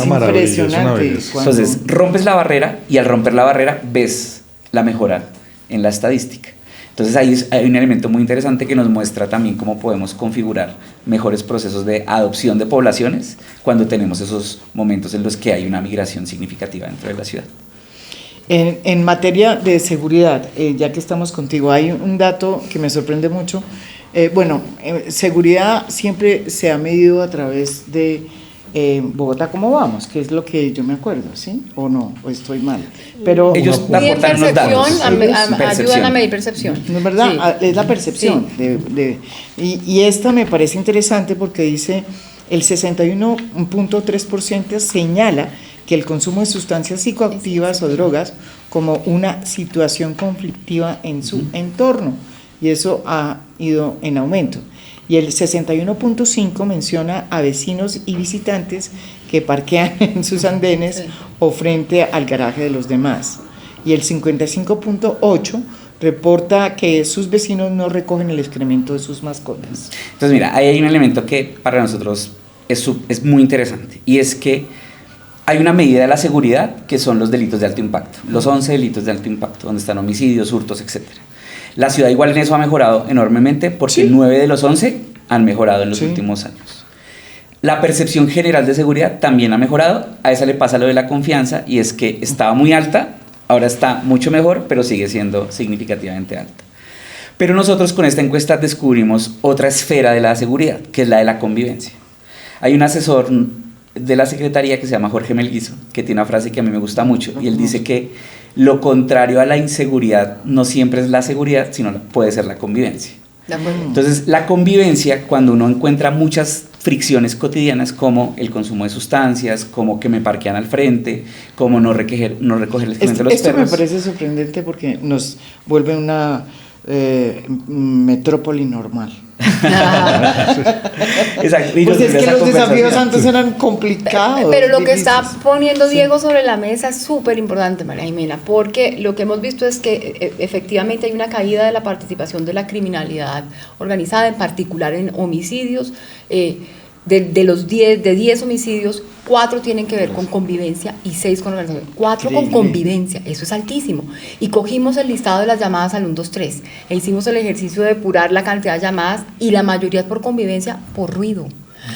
maravilla, es una belleza. Entonces rompes la barrera y al romper la barrera ves la mejora en la estadística. Entonces ahí hay un elemento muy interesante que nos muestra también cómo podemos configurar mejores procesos de adopción de poblaciones cuando tenemos esos momentos en los que hay una migración significativa dentro de la ciudad. En materia de seguridad, ya que estamos contigo, hay un dato que me sorprende mucho. Seguridad siempre se ha medido a través de Bogotá, ¿cómo vamos? Que es lo que yo me acuerdo, ¿sí? ¿O no? ¿O estoy mal? Pero ellos aportan unos datos. Ayudan a medir percepción. ¿No es verdad? Sí. Es la percepción. Sí. Y esta me parece interesante porque dice el 61.3% señala que el consumo de sustancias psicoactivas o drogas como una situación conflictiva en su entorno, y eso ha ido en aumento. Y el 61.5% menciona a vecinos y visitantes que parquean en sus andenes o frente al garaje de los demás. Y el 55.8% reporta que sus vecinos no recogen el excremento de sus mascotas. Entonces mira, ahí hay un elemento que para nosotros es muy interesante, y es que hay una medida de la seguridad que son los delitos de alto impacto, los 11 delitos de alto impacto, donde están homicidios, hurtos, etc. La ciudad igual en eso ha mejorado enormemente porque 9 de los 11 han mejorado en los últimos años. La percepción general de seguridad también ha mejorado, a esa le pasa lo de la confianza, y es que estaba muy alta, ahora está mucho mejor, pero sigue siendo significativamente alta. Pero nosotros con esta encuesta descubrimos otra esfera de la seguridad, que es la de la convivencia. Hay un asesor de la Secretaría que se llama Jorge Melguizo, que tiene una frase que a mí me gusta mucho, y él dice que lo contrario a la inseguridad no siempre es la seguridad, sino puede ser la convivencia. Entonces, la convivencia, cuando uno encuentra muchas fricciones cotidianas como el consumo de sustancias, como que me parquean al frente, como no recoger el excremento de los perros. Esto me parece sorprendente porque nos vuelve una metrópoli normal. Exacto. Pues es que los desafíos antes eran complicados. Pero lo que está poniendo Diego sobre la mesa es súper importante, María Jimena, porque lo que hemos visto es que efectivamente hay una caída de la participación de la criminalidad organizada, en particular en homicidios. De 10 homicidios, 4 tienen que ver con convivencia y 6 con organización. 4 con convivencia, eso es altísimo. Y cogimos el listado de las llamadas al 123 e hicimos el ejercicio de depurar la cantidad de llamadas, y la mayoría es por convivencia, por ruido.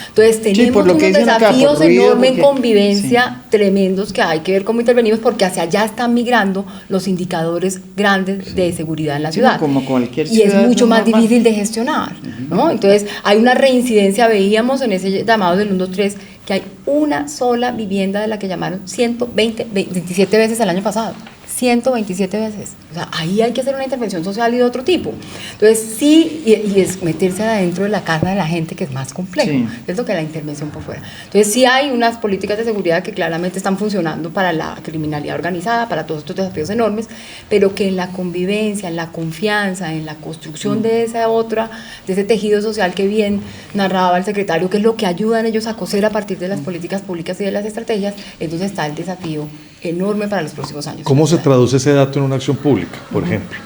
Entonces tenemos unos desafíos enormes en convivencia tremendos que hay que ver cómo intervenimos, porque hacia allá están migrando los indicadores grandes de seguridad en la ciudad. Como cualquier ciudad, y es mucho más difícil de gestionar, ¿no? Entonces hay una reincidencia, veíamos en ese llamado del 123 que hay una sola vivienda de la que llamaron 127 veces el año pasado. 127 veces. O sea, ahí hay que hacer una intervención social y de otro tipo. Entonces, sí, y es meterse adentro de la casa de la gente, que es más complejo, es lo que la intervención por fuera. Entonces, sí hay unas políticas de seguridad que claramente están funcionando para la criminalidad organizada, para todos estos desafíos enormes, pero que en la convivencia, en la confianza, en la construcción de ese tejido social que bien narraba el secretario, que es lo que ayudan ellos a coser a partir de las políticas públicas y de las estrategias, entonces está el desafío enorme para los próximos años. ¿Cómo se traduce ese dato en una acción pública? Por ejemplo,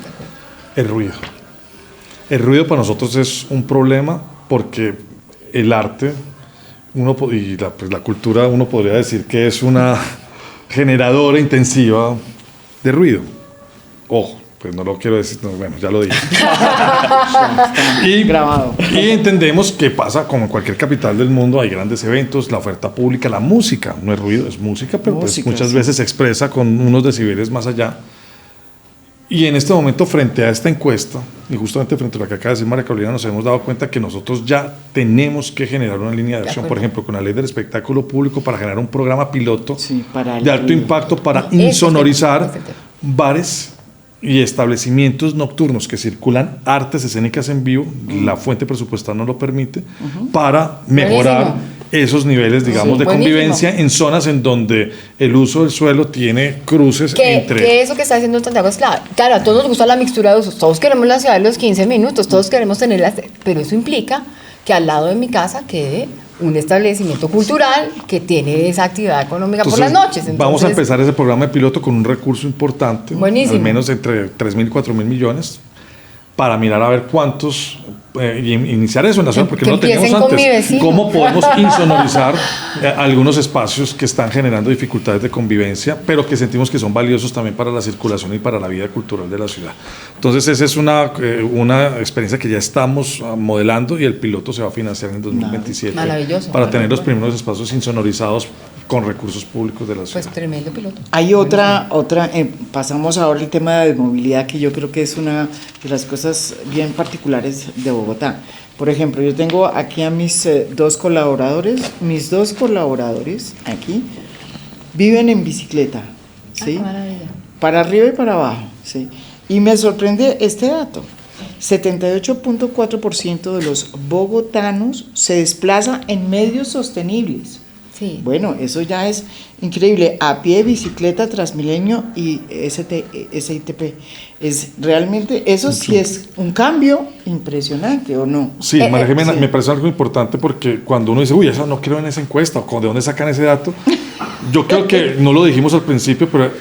el ruido. El ruido para nosotros es un problema porque el arte y la cultura, uno podría decir que es una generadora intensiva de ruido. Ojo, pues no lo quiero decir, bueno, ya lo dije. Y entendemos que pasa como en cualquier capital del mundo, hay grandes eventos, la oferta pública, la música, no es ruido, es música, pero pues muchas veces se expresa con unos decibeles más allá. Y en este momento, frente a esta encuesta, y justamente frente a lo que acaba de decir María Carolina, nos hemos dado cuenta que nosotros ya tenemos que generar una línea de acción, por ejemplo, con la ley del espectáculo público, para generar un programa piloto de alto impacto para insonorizar bares y establecimientos nocturnos que circulan artes escénicas en vivo, la fuente presupuestal no lo permite, para mejorar esos niveles, digamos, de convivencia en zonas en donde el uso del suelo tiene cruces entre... Que eso que está haciendo Santiago es claro. Claro, a todos nos gusta la mixtura de usos. Todos queremos la ciudad de los 15 minutos, todos queremos tenerla, pero eso implica que al lado de mi casa quede un establecimiento cultural que tiene esa actividad económica. Entonces, por las noches. Entonces, vamos a empezar ese programa de piloto con un recurso importante, buenísimo, al menos entre 3.000 y 4.000 millones, para mirar a ver cuántos, y iniciar eso en la zona, porque no lo teníamos antes. ¿Cómo podemos insonorizar algunos espacios que están generando dificultades de convivencia, pero que sentimos que son valiosos también para la circulación y para la vida cultural de la ciudad? Entonces, esa es una experiencia que ya estamos modelando y el piloto se va a financiar en 2027. Maravilloso. Para tener los primeros espacios insonorizados con recursos públicos de la ciudad. Pues tremendo piloto. Hay otra pasamos ahora al tema de movilidad, que yo creo que es una de las cosas bien particulares de Bogotá. Por ejemplo, yo tengo aquí a mis dos colaboradores aquí viven en bicicleta, ¿sí? Maravilla. Para arriba y para abajo, ¿sí? Y me sorprende este dato: 78.4% de los bogotanos se desplaza en medios sostenibles. Sí. Bueno, eso ya es increíble. A pie, bicicleta, Transmilenio y SITP. Es realmente, eso sí es un cambio impresionante, ¿o no? Sí, María Jimena, sí. Me parece algo importante, porque cuando uno dice, uy, eso no creo en esa encuesta, o ¿de dónde sacan ese dato? Yo creo que no lo dijimos al principio, pero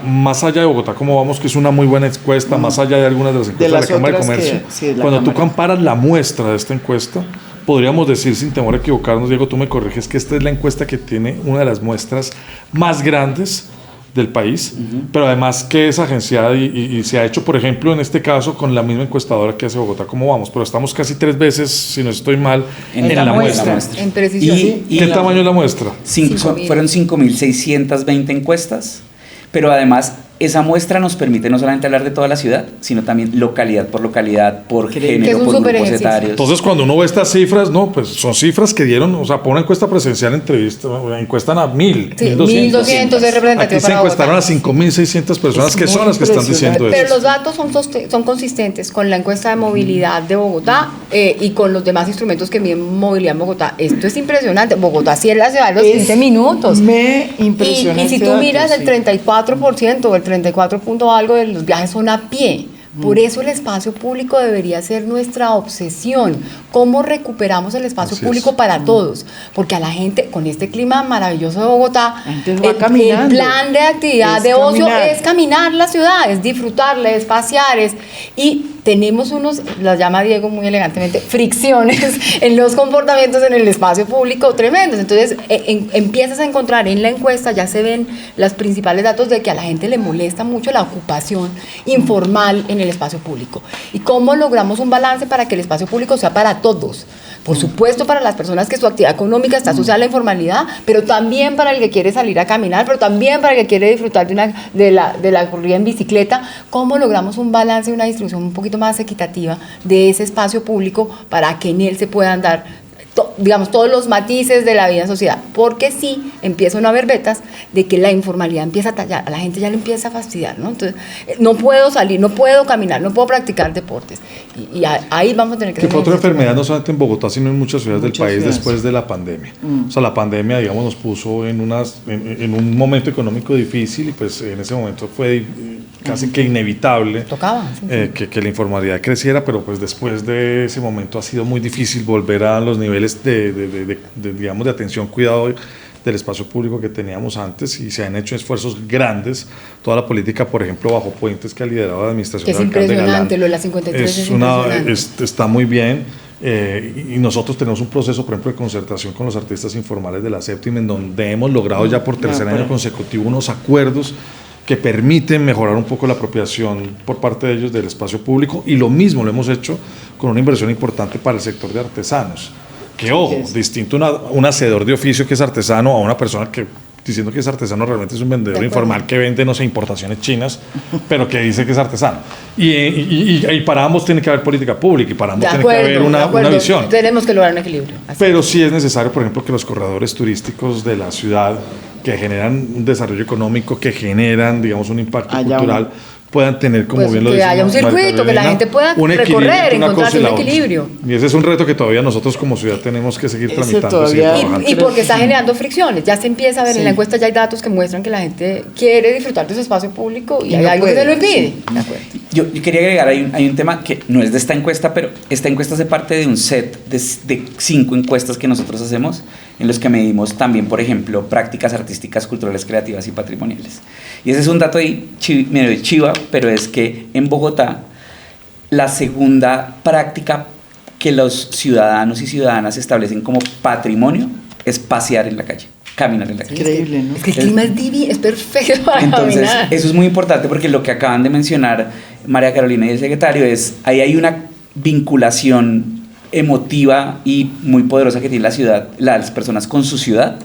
más allá de Bogotá, como vamos, que es una muy buena encuesta, más allá de algunas de las encuestas de la Cámara de Comercio, cuando tú comparas la muestra de esta encuesta, podríamos decir, sin temor a equivocarnos, Diego, tú me corriges, que esta es la encuesta que tiene una de las muestras más grandes del país, pero además que es agenciada y se ha hecho, por ejemplo, en este caso, con la misma encuestadora que hace Bogotá, ¿cómo vamos? Pero estamos casi 3 veces, si no estoy mal, en la muestra. En precisión. ¿Qué tamaño es la muestra? Fueron 5.620 encuestas, pero además esa muestra nos permite no solamente hablar de toda la ciudad, sino también localidad, por género, por grupos etarios. Entonces, cuando uno ve estas cifras, no, pues son cifras que dieron, o sea, por una encuesta presencial encuestan a 1.000, sí, 1.200 es representativo. Aquí se encuestaron a 5.600 personas, que son las que están diciendo eso. Pero los datos son consistentes con la encuesta de movilidad de Bogotá y con los demás instrumentos que miden movilidad en Bogotá. Esto es impresionante. Bogotá sí es la ciudad de los 15 minutos. Impresionante. Y si tú miras, el 34% o el 34 punto algo de los viajes son a pie. Por eso el espacio público debería ser nuestra obsesión. ¿Cómo recuperamos el espacio público para todos? Porque a la gente, con este clima maravilloso de Bogotá, el plan de actividad de ocio es caminar la ciudad, es disfrutarla, es pasear, y tenemos unos, las llama Diego muy elegantemente, fricciones en los comportamientos en el espacio público tremendos. Entonces empiezas a encontrar en la encuesta, ya se ven los principales datos de que a la gente le molesta mucho la ocupación informal en el espacio público. ¿Y cómo logramos un balance para que el espacio público sea para todos? Por supuesto, para las personas que su actividad económica está asociada a la informalidad, pero también para el que quiere salir a caminar, pero también para el que quiere disfrutar de la corrida en bicicleta. ¿Cómo logramos un balance y una distribución un poquito más equitativa de ese espacio público para que en él se puedan dar digamos, todos los matices de la vida en sociedad? Porque sí empiezan a haber vetas de que la informalidad empieza a tallar, a la gente ya le empieza a fastidiar, ¿no? Entonces, no puedo salir, no puedo caminar, no puedo practicar deportes. Y ahí vamos a tener que... Que fue otra enfermedad, no solamente en Bogotá, sino en muchas ciudades del país después de la pandemia. O sea, la pandemia, digamos, nos puso en un momento económico difícil, y pues en ese momento fue casi que inevitable que la informalidad creciera, pero pues después de ese momento ha sido muy difícil volver a los niveles digamos, de atención, cuidado del espacio público que teníamos antes, y se han hecho esfuerzos grandes. Toda la política, por ejemplo, bajo puentes que ha liderado la administración que es impresionante, lo de la 53 está muy bien. Y nosotros tenemos un proceso, por ejemplo, de concertación con los artistas informales de la séptima, en donde hemos logrado ya por tercer año consecutivo unos acuerdos que permiten mejorar un poco la apropiación por parte de ellos del espacio público, y lo mismo lo hemos hecho con una inversión importante para el sector de artesanos. Que ojo, distinto un hacedor de oficio que es artesano a una persona que, diciendo que es artesano, realmente es un vendedor informal que vende, no sé, importaciones chinas, pero que dice que es artesano. Y para ambos tiene que haber política pública, y para ambos tiene que haber una visión. Tenemos que lograr un equilibrio. Pero sí es necesario, por ejemplo, que los corredores turísticos de la ciudad, que generan un desarrollo económico, que generan, digamos, un impacto cultural, puedan tener, como pues bien lo que dice haya un circuito, que la gente pueda recorrer, encontrarse un equilibrio. Y ese es un reto que todavía nosotros como ciudad tenemos que seguir tramitando. Y porque está generando fricciones, ya se empieza a ver en la encuesta, ya hay datos que muestran que la gente quiere disfrutar de su espacio público y hay algo que se lo impide. Yo quería agregar, hay un tema que no es de esta encuesta, pero esta encuesta hace parte de un set de 5 encuestas que nosotros hacemos, en los que medimos también, por ejemplo, prácticas artísticas, culturales, creativas y patrimoniales. Y ese es un dato ahí medio chiva, pero es que en Bogotá la segunda práctica que los ciudadanos y ciudadanas establecen como patrimonio es pasear en la calle, caminar en la calle. Increíble, ¿no? Es que el clima es divino, es perfecto para entonces, caminar. eso es muy importante porque lo que acaban de mencionar María Carolina y el secretario es, ahí hay una vinculación emotiva y muy poderosa que tiene la ciudad, las personas con su ciudad,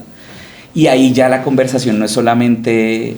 y ahí ya la conversación no es solamente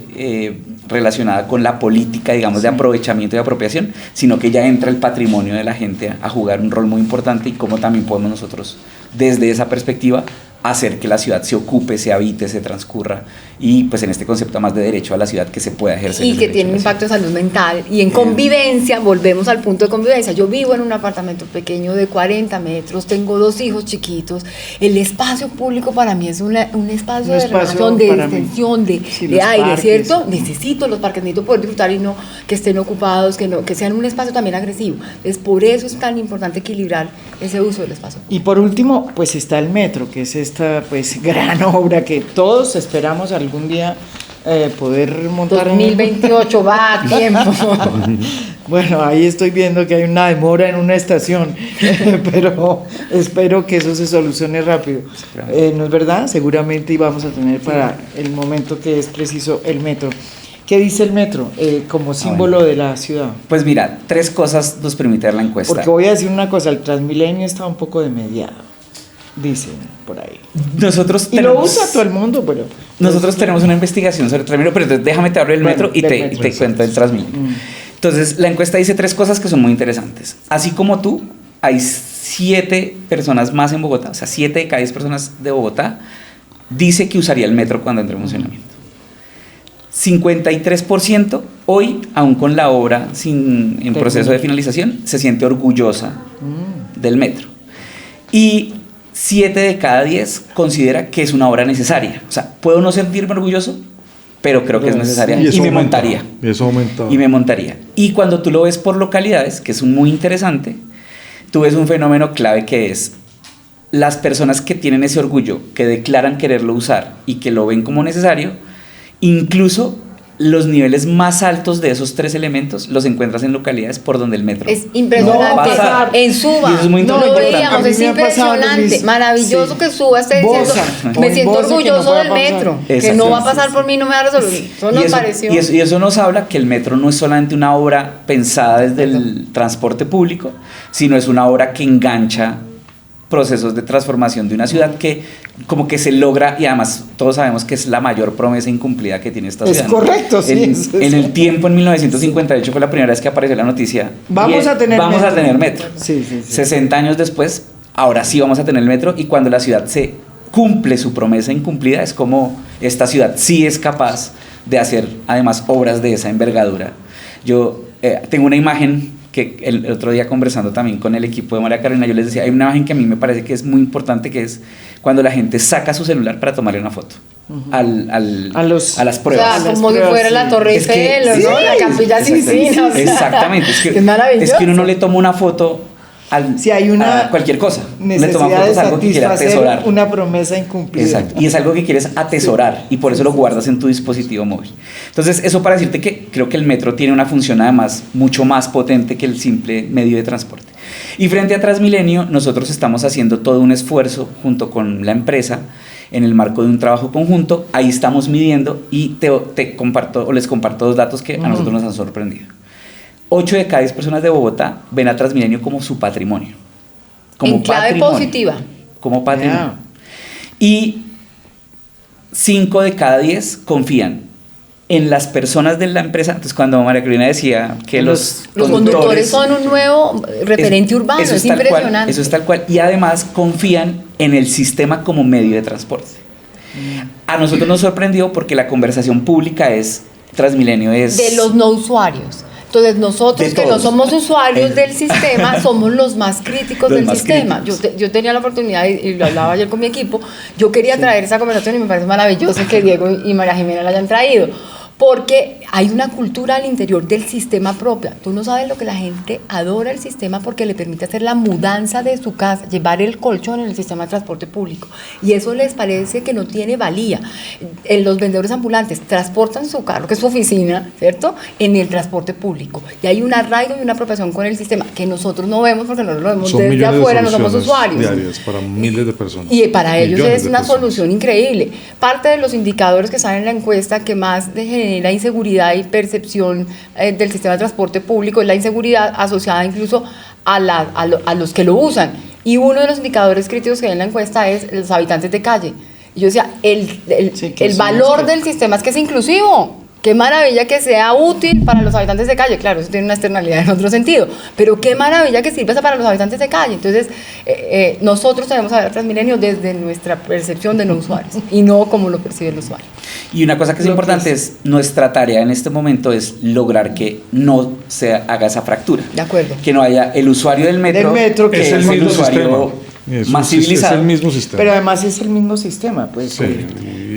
relacionada con la política, digamos, de aprovechamiento y apropiación, sino que ya entra el patrimonio de la gente a jugar un rol muy importante, y cómo también podemos nosotros, desde esa perspectiva, hacer que la ciudad se ocupe, se habite, se transcurra, y pues en este concepto más de derecho a la ciudad que se pueda ejercer. Y que tiene un impacto de salud mental y en convivencia, volvemos al punto de convivencia. Yo vivo en un apartamento pequeño de 40 metros, tengo 2 hijos chiquitos, el espacio público para mí es un espacio de relación, de extensión, de aire, parques, ¿cierto? Necesito los parques, necesito poder disfrutar y no que estén ocupados, que sean un espacio también agresivo. Entonces, por eso es tan importante equilibrar ese uso del espacio. Y por último, pues está el metro, que es esta pues gran obra que todos esperamos algún día poder montar. 2028 va a tiempo. Bueno, ahí estoy viendo que hay una demora en una estación, pero espero que eso se solucione rápido. ¿No es verdad? Seguramente íbamos a tener para el momento que es preciso el metro. ¿Qué dice el metro como símbolo de la ciudad? Pues mira, 3 cosas nos permite dar la encuesta. Porque voy a decir una cosa, el Transmilenio está un poco demediado, dicen por ahí. Nosotros y lo usa todo el mundo, pero... Nosotros tenemos una investigación sobre el Transmilenio, pero entonces déjame te hablo del metro y te cuento del Transmilenio. Entonces, la encuesta dice 3 cosas que son muy interesantes. Así como tú, hay 7 personas más en Bogotá, o sea, 7 de cada 10 personas de Bogotá dice que usaría el metro cuando entre en funcionamiento. 53% hoy, aún con la obra en proceso de finalización, se siente orgullosa del metro. Y 7 de cada 10 considera que es una obra necesaria. O sea, puedo no sentirme orgulloso, pero creo que es necesaria y me montaría. Y eso aumenta. Y me montaría. Y cuando tú lo ves por localidades, que es muy interesante, tú ves un fenómeno clave que es las personas que tienen ese orgullo, que declaran quererlo usar y que lo ven como necesario. Incluso los niveles más altos de esos 3 elementos los encuentras en localidades por donde el metro es impresionante. No en Suba, y eso es muy no lo veíamos, es impresionante, maravilloso que Suba esté diciendo, me siento orgulloso del metro, que no va a pasar por mí, no me va a resolver. Eso nos pareció. Y eso nos habla que el metro no es solamente una obra pensada desde el transporte público, sino es una obra que engancha procesos de transformación de una ciudad que como que se logra, y además todos sabemos que es la mayor promesa incumplida que tiene esta ciudad. Es correcto, sí. En el tiempo, en 1958 fue la primera vez que apareció la noticia. Vamos a tener metro. Sí. 60 años después, ahora sí vamos a tener el metro, y cuando la ciudad se cumple su promesa incumplida, es como esta ciudad sí es capaz de hacer además obras de esa envergadura. Yo tengo una imagen que el otro día conversando también con el equipo de María Carolina, yo les decía, hay una imagen que a mí me parece que es muy importante, que es cuando la gente saca su celular para tomarle una foto a las pruebas. O sea, como si fuera la Torre Eiffel, ¿no? La Capilla Sixtina. Exactamente. Es maravilloso. Es que uno no le toma una foto si hay una a cualquier cosa, le toma necesidad fotos a algo que quiere atesorar. Una promesa incumplida. Exacto. Y es algo que quieres atesorar y por eso lo guardas en tu dispositivo móvil. Entonces, eso para decirte que creo que el metro tiene una función además mucho más potente que el simple medio de transporte. Y frente a Transmilenio, nosotros estamos haciendo todo un esfuerzo junto con la empresa en el marco de un trabajo conjunto. Ahí estamos midiendo y les comparto 2 datos que a nosotros nos han sorprendido. 8 de cada 10 personas de Bogotá ven a Transmilenio como su patrimonio. Como en clave positiva. Como patrimonio. Y 5 de cada 10 confían en las personas de la empresa. Entonces, cuando María Carolina decía que los conductores son un nuevo referente urbano, es impresionante. Eso es tal cual. Y además confían en el sistema como medio de transporte. A nosotros nos sorprendió porque la conversación pública es Transmilenio es... De los no usuarios. Entonces nosotros que no somos usuarios del sistema somos los más críticos del sistema. Yo tenía la oportunidad, y lo hablaba ayer con mi equipo, yo quería traer esa conversación y me parece maravilloso que Diego y María Jimena la hayan traído. Porque hay una cultura al interior del sistema propia. Tú no sabes lo que la gente adora el sistema porque le permite hacer la mudanza de su casa, llevar el colchón en el sistema de transporte público. Y eso les parece que no tiene valía. Los vendedores ambulantes transportan su carro, que es su oficina, ¿cierto?, en el transporte público. Y hay un arraigo y una apropiación con el sistema que nosotros no vemos porque nosotros lo vemos desde afuera, no somos usuarios. Diarias para miles de personas. Y para ellos es una solución increíble. Parte de los indicadores que salen en la encuesta que más genera inseguridad y percepción del sistema de transporte público es la inseguridad asociada incluso a los que lo usan. Y uno de los indicadores críticos que hay en la encuesta es los habitantes de calle. Y yo decía, el valor del sistema es que es inclusivo. Qué maravilla que sea útil para los habitantes de calle. Claro, eso tiene una externalidad en otro sentido, pero qué maravilla que sirva para los habitantes de calle. Entonces, nosotros tenemos que ver a Transmilenio desde nuestra percepción de no usuarios y no como lo percibe el usuario. Y una cosa que es importante es, nuestra tarea en este momento es lograr que no se haga esa fractura. De acuerdo. Que no haya el usuario del metro que es el usuario más civilizado. Es el mismo sistema. Pero además es el mismo sistema, pues. Sí.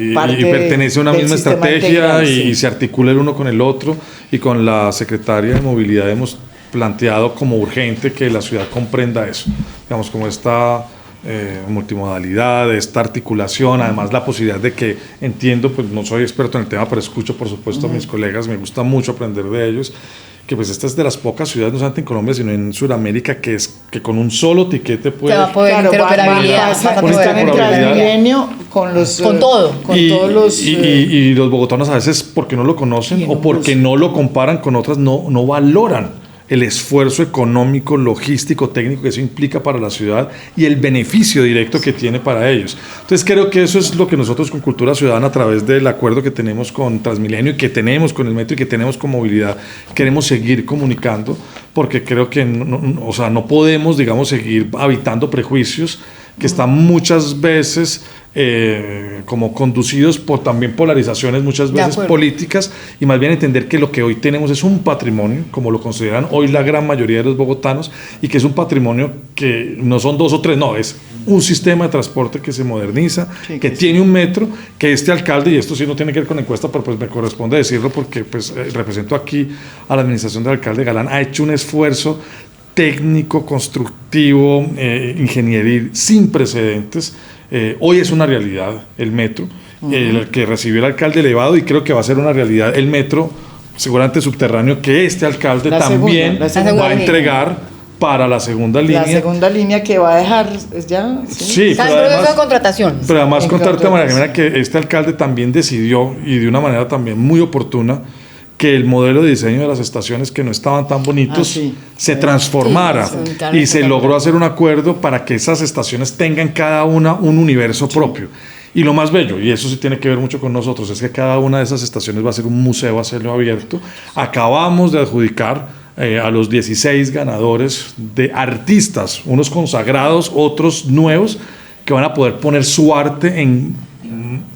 Y pertenece a una misma estrategia y se articula el uno con el otro, y con la Secretaría de Movilidad hemos planteado como urgente que la ciudad comprenda eso, digamos, como esta multimodalidad, esta articulación, además la posibilidad de que, entiendo, pues no soy experto en el tema, pero escucho por supuesto a mis colegas, me gusta mucho aprender de ellos, que pues esta es de las pocas ciudades, no solamente en Colombia, sino en Sudamérica, que con un solo tiquete puede... va a poder interoperabilidad. En Transmilenio con todo. Todos los... Y los bogotanos a veces, porque no lo conocen o porque no lo comparan con otras, no valoran el esfuerzo económico, logístico, técnico que eso implica para la ciudad y el beneficio directo que tiene para ellos. Entonces creo que eso es lo que nosotros con Cultura Ciudadana, a través del acuerdo que tenemos con Transmilenio y que tenemos con el metro y que tenemos con movilidad, queremos seguir comunicando, porque creo que no podemos, digamos, seguir habitando prejuicios que están muchas veces como conducidos por también polarizaciones muchas veces políticas, y más bien entender que lo que hoy tenemos es un patrimonio, como lo consideran hoy la gran mayoría de los bogotanos, y que es un patrimonio que no son 2 o 3, no, es un sistema de transporte que se moderniza, que tiene un metro, que este alcalde, y esto sí no tiene que ver con la encuesta, pero pues me corresponde decirlo porque pues represento aquí a la administración del alcalde Galán, ha hecho un esfuerzo técnico, constructivo, ingenieril sin precedentes. Hoy es una realidad el metro, el que recibió el alcalde elevado, y creo que va a ser una realidad el metro seguramente subterráneo, que este alcalde también va a entregar para la segunda línea. La segunda línea que va a dejar ya. Sí, pero además, de contratación. Pero además contarte, María Jimena, que este alcalde también decidió, y de una manera también muy oportuna, que el modelo de diseño de las estaciones, que no estaban tan bonitos, se transformara, y se logró hacer un acuerdo para que esas estaciones tengan cada una un universo propio. Y lo más bello, y eso sí tiene que ver mucho con nosotros, es que cada una de esas estaciones va a ser un museo a cielo abierto. Acabamos de adjudicar a los 16 ganadores de artistas, unos consagrados, otros nuevos, que van a poder poner su arte en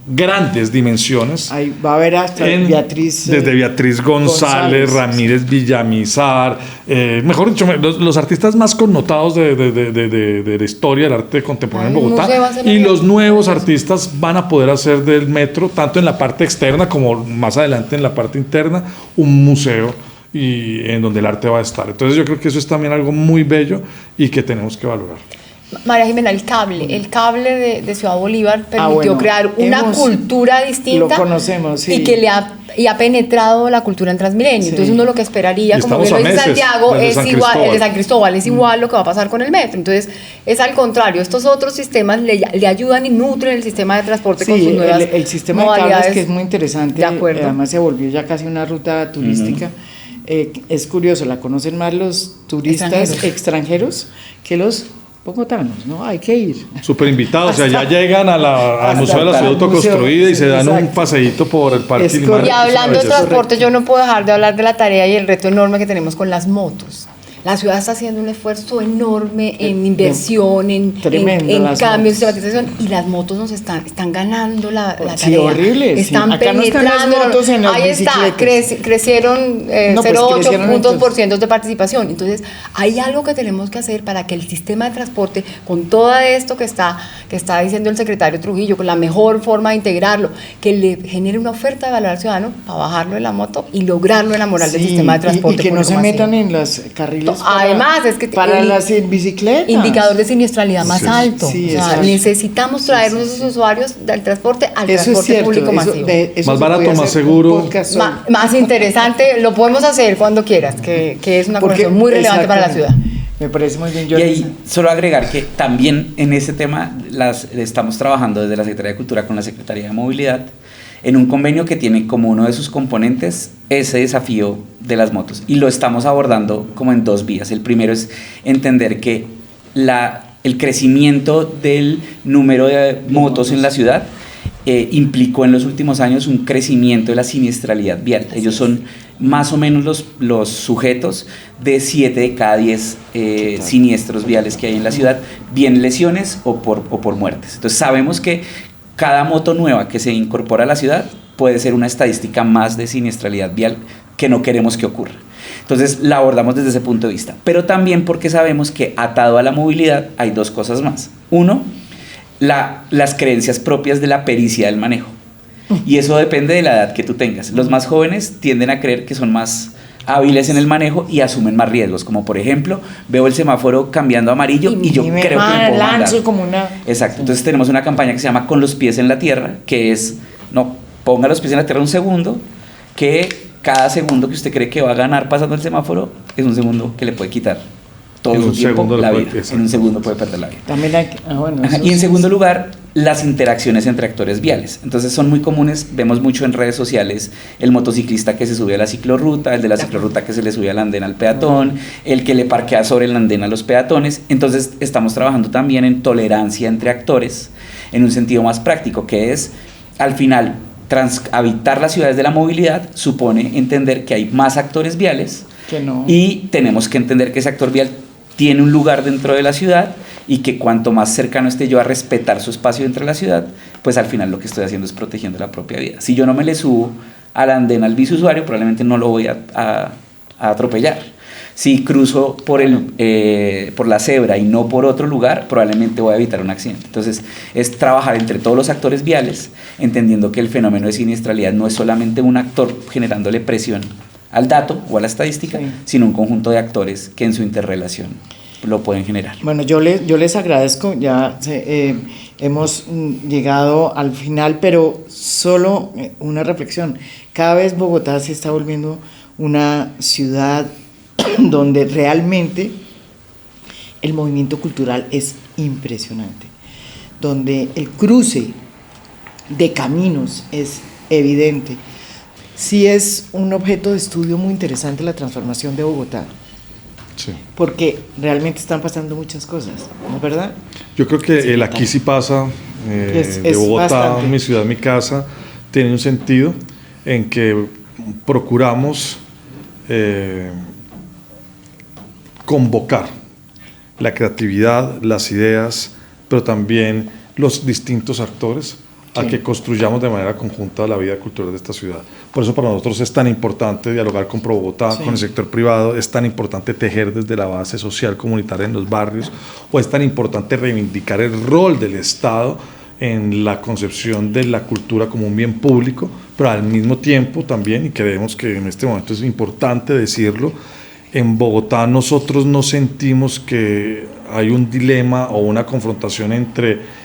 grandes dimensiones. Ahí va a haber hasta desde Beatriz González, Ramírez Villamizar, mejor dicho, los artistas más connotados de la historia del arte contemporáneo en Bogotá, y los nuevos artistas van a poder hacer del metro, tanto en la parte externa como más adelante en la parte interna, un museo, y en donde el arte va a estar. Entonces yo creo que eso es también algo muy bello y que tenemos que valorar. María Jimena, el cable de Ciudad Bolívar permitió crear una cultura distinta. Lo conocemos, sí. Y que ha penetrado la cultura en Transmilenio. Sí. Entonces uno lo que esperaría, como bien lo dice Santiago, es igual, el de San Cristóbal es igual lo que va a pasar con el metro. Entonces es al contrario, estos otros sistemas le ayudan y nutren el sistema de transporte con sus nuevas el sistema modalidades. De cables, que es muy interesante. De acuerdo. Además se volvió ya casi una ruta turística. Es curioso, la conocen más los turistas extranjeros que los bogotanos, ¿no? Hay que ir. Súper invitados, o sea, ya llegan al Museo de la Ciudad Autoconstruida y se dan un paseíto por el Parque Limares. Y hablando de transporte, yo no puedo dejar de hablar de la tarea y el reto enorme que tenemos con las motos. La ciudad está haciendo un esfuerzo enorme en inversión, en motos. cambios, sistematización, y las motos nos están ganando la sí, tarea. horrible. Están Acá penetrando. No están las motos en las ahí bicicletas. está, crecieron 0,8 puntos por ciento de participación. Entonces, hay algo que tenemos que hacer para que el sistema de transporte, con todo esto que está diciendo el secretario Trujillo, con la mejor forma de integrarlo, que le genere una oferta de valor al ciudadano para bajarlo de la moto y lograrlo enamorar del sistema de transporte. Y que no se metan en los carriles además, es que para las bicicletas. Indicador de siniestralidad más alto. Sí, o sea, necesitamos traer esos usuarios del transporte al transporte público masivo. Más barato, más seguro. Más interesante, lo podemos hacer cuando quieras, que es una conversación muy relevante para la ciudad. Me parece muy bien. Y ahí solo agregar que también en ese tema estamos trabajando desde la Secretaría de Cultura con la Secretaría de Movilidad en un convenio que tiene como uno de sus componentes ese desafío de las motos, y lo estamos abordando como en dos vías. El primero es entender que el crecimiento del número de motos en la ciudad implicó en los últimos años un crecimiento de la siniestralidad vial. Ellos son más o menos los sujetos de 7 de cada 10 siniestros viales que hay en la ciudad, bien lesiones o por muertes. Entonces sabemos que cada moto nueva que se incorpora a la ciudad puede ser una estadística más de siniestralidad vial que no queremos que ocurra. Entonces la abordamos desde ese punto de vista, pero también porque sabemos que atado a la movilidad hay dos cosas más. Uno, las creencias propias de la pericia del manejo, y eso depende de la edad que tú tengas. Los más jóvenes tienden a creer que son más hábiles en el manejo y asumen más riesgos, como por ejemplo, veo el semáforo cambiando a amarillo y yo creo que me puedo mandar. Como una... Exacto, entonces tenemos una campaña que se llama Con los pies en la tierra, que es, no, ponga los pies en la tierra un segundo, que cada segundo que usted cree que va a ganar pasando el semáforo es un segundo que le puede quitar todo su tiempo la vida. En un segundo puede perder la vida. También hay, y en segundo lugar, las interacciones entre actores viales. Entonces son muy comunes, vemos mucho en redes sociales el motociclista que se sube a la ciclorruta, el de la ciclorruta que se le sube al andén al peatón, el que le parquea sobre el andén a los peatones. Entonces estamos trabajando también en tolerancia entre actores en un sentido más práctico, que es, al final, habitar las ciudades de la movilidad supone entender que hay más actores viales y tenemos que entender que ese actor vial tiene un lugar dentro de la ciudad y que cuanto más cercano esté yo a respetar su espacio dentro de la ciudad, pues al final lo que estoy haciendo es protegiendo la propia vida. Si yo no me le subo al andén al bisusuario, probablemente no lo voy a atropellar. Si cruzo por la cebra y no por otro lugar, probablemente voy a evitar un accidente. Entonces, es trabajar entre todos los actores viales, entendiendo que el fenómeno de siniestralidad no es solamente un actor generándole presión al dato o a la estadística, sino un conjunto de actores que en su interrelación lo pueden generar. Bueno, yo les agradezco, ya hemos llegado al final, pero solo una reflexión. Cada vez Bogotá se está volviendo una ciudad donde realmente el movimiento cultural es impresionante, donde el cruce de caminos es evidente. Sí es un objeto de estudio muy interesante la transformación de Bogotá. Sí. Porque realmente están pasando muchas cosas, ¿no es verdad? Yo creo que el aquí sí pasa, de Bogotá, bastante. Mi ciudad, mi casa, tiene un sentido en que procuramos convocar la creatividad, las ideas, pero también los distintos actores a que construyamos de manera conjunta la vida cultural de esta ciudad. Por eso para nosotros es tan importante dialogar con Pro Bogotá, con el sector privado, es tan importante tejer desde la base social comunitaria en los barrios, o es tan importante reivindicar el rol del Estado en la concepción de la cultura como un bien público, pero al mismo tiempo también, y creemos que en este momento es importante decirlo, en Bogotá nosotros no sentimos que hay un dilema o una confrontación entre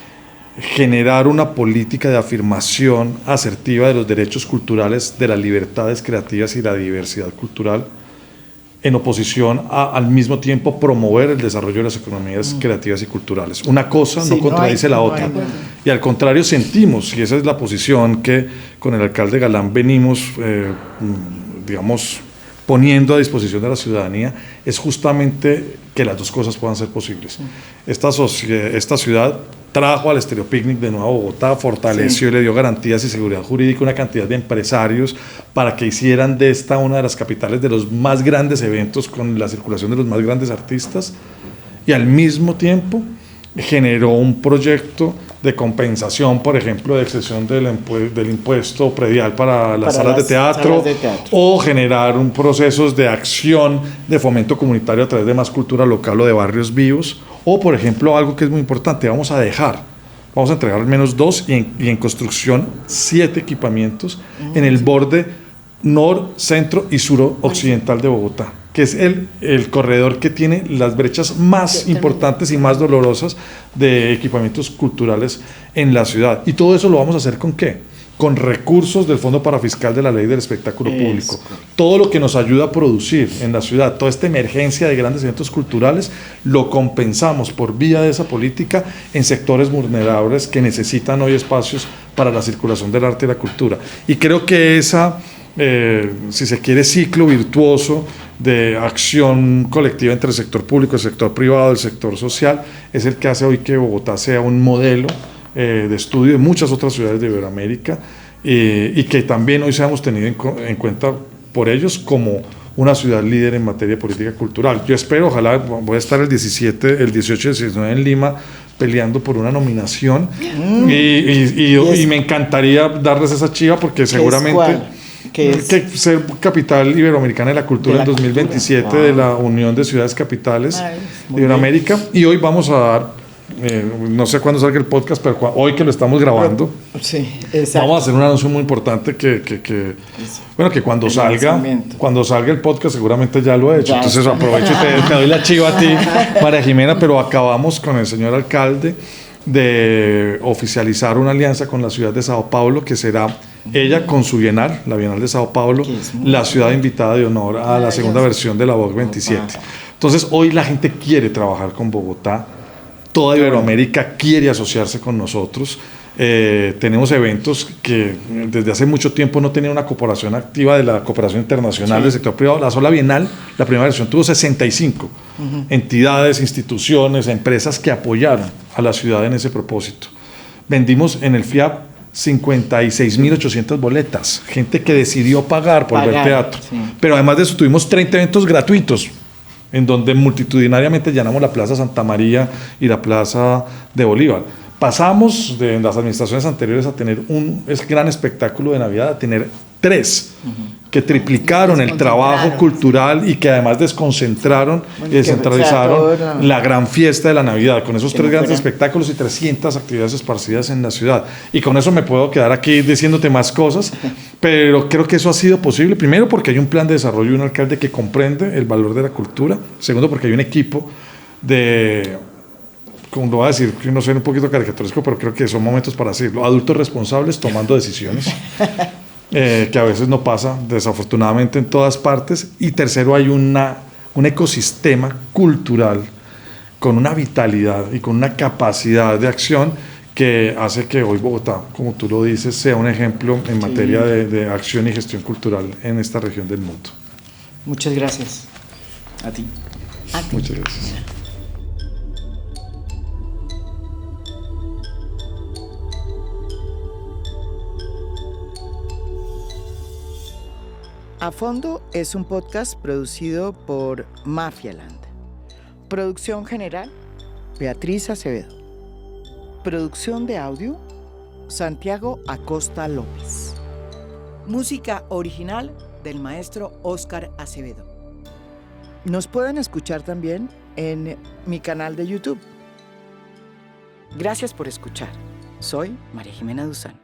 generar una política de afirmación asertiva de los derechos culturales, de las libertades creativas y la diversidad cultural, en oposición a, al mismo tiempo, promover el desarrollo de las economías creativas y culturales. Una cosa no contradice la otra. Y al contrario, sentimos, y esa es la posición que con el alcalde Galán venimos, digamos, poniendo a disposición de la ciudadanía, es justamente que las dos cosas puedan ser posibles. Esta ciudad trajo al Estéreo Picnic de nuevo a Bogotá, fortaleció y le dio garantías y seguridad jurídica a una cantidad de empresarios para que hicieran de esta una de las capitales de los más grandes eventos con la circulación de los más grandes artistas, y al mismo tiempo generó un proyecto de compensación, por ejemplo, de exención del impuesto predial para las salas de teatro, o generar procesos de acción de fomento comunitario a través de más cultura local o de barrios vivos, o por ejemplo algo que es muy importante, vamos a entregar al menos 2 y en construcción 7 equipamientos en el borde centro y suroccidental de Bogotá, que es el corredor que tiene las brechas más importantes y más dolorosas de equipamientos culturales en la ciudad. Y todo eso lo vamos a hacer ¿con qué? Con recursos del Fondo Parafiscal de la Ley del Espectáculo Público. Todo lo que nos ayuda a producir en la ciudad, toda esta emergencia de grandes eventos culturales, lo compensamos por vía de esa política en sectores vulnerables que necesitan hoy espacios para la circulación del arte y la cultura. Y creo que si se quiere, ciclo virtuoso de acción colectiva entre el sector público, el sector privado, el sector social, es el que hace hoy que Bogotá sea un modelo de estudio de muchas otras ciudades de Iberoamérica, y que también hoy seamos tenidos en cuenta por ellos como una ciudad líder en materia de política cultural. Yo espero, ojalá, voy a estar el 18 y el 19 en Lima peleando por una nominación, y me encantaría darles esa chiva, porque seguramente que ser capital iberoamericana de la cultura en 2027 de la Unión de Ciudades Capitales de Iberoamérica. Y hoy vamos a dar, no sé cuándo salga el podcast, pero hoy que lo estamos grabando, vamos a hacer un anuncio muy importante que cuando salga el podcast seguramente ya lo he hecho. Entonces aprovecho y te doy la chiva a ti, María Jimena, pero acabamos con el señor alcalde de oficializar una alianza con la ciudad de Sao Paulo, que será ella con su Bienal, la Bienal de Sao Paulo, la ciudad invitada de honor a la segunda versión de la Vogue 27. Entonces hoy la gente quiere trabajar con Bogotá, toda Iberoamérica quiere asociarse con nosotros. Tenemos eventos que desde hace mucho tiempo no tenían una cooperación activa de la cooperación internacional del sector privado. La sola Bienal, la primera versión, tuvo 65 entidades, instituciones, empresas que apoyaron a la ciudad en ese propósito. Vendimos en el FIAP 56.800 boletas, gente que decidió pagar por ver teatro. Pero además de eso tuvimos 30 eventos gratuitos, en donde multitudinariamente llenamos la Plaza Santa María y la Plaza de Bolívar. Pasamos de las administraciones anteriores a tener un gran espectáculo de Navidad a tener 3 que triplicaron el trabajo cultural y que además desconcentraron y descentralizaron la gran fiesta de la Navidad, con esos 3 grandes espectáculos y 300 actividades esparcidas en la ciudad. Y con eso me puedo quedar aquí diciéndote más cosas, pero creo que eso ha sido posible, primero porque hay un plan de desarrollo y un alcalde que comprende el valor de la cultura, segundo porque hay un equipo como lo voy a decir, no soy un poquito caricaturesco, pero creo que son momentos para decirlo, adultos responsables tomando decisiones, que a veces no pasa, desafortunadamente, en todas partes. Y tercero, hay un ecosistema cultural con una vitalidad y con una capacidad de acción que hace que hoy Bogotá, como tú lo dices, sea un ejemplo en materia de acción y gestión cultural en esta región del mundo. Muchas gracias. A ti. Muchas gracias. A Fondo es un podcast producido por Mafialand. Producción general, Beatriz Acevedo. Producción de audio, Santiago Acosta López. Música original del maestro Óscar Acevedo. Nos pueden escuchar también en mi canal de YouTube. Gracias por escuchar. Soy María Jimena Duzán.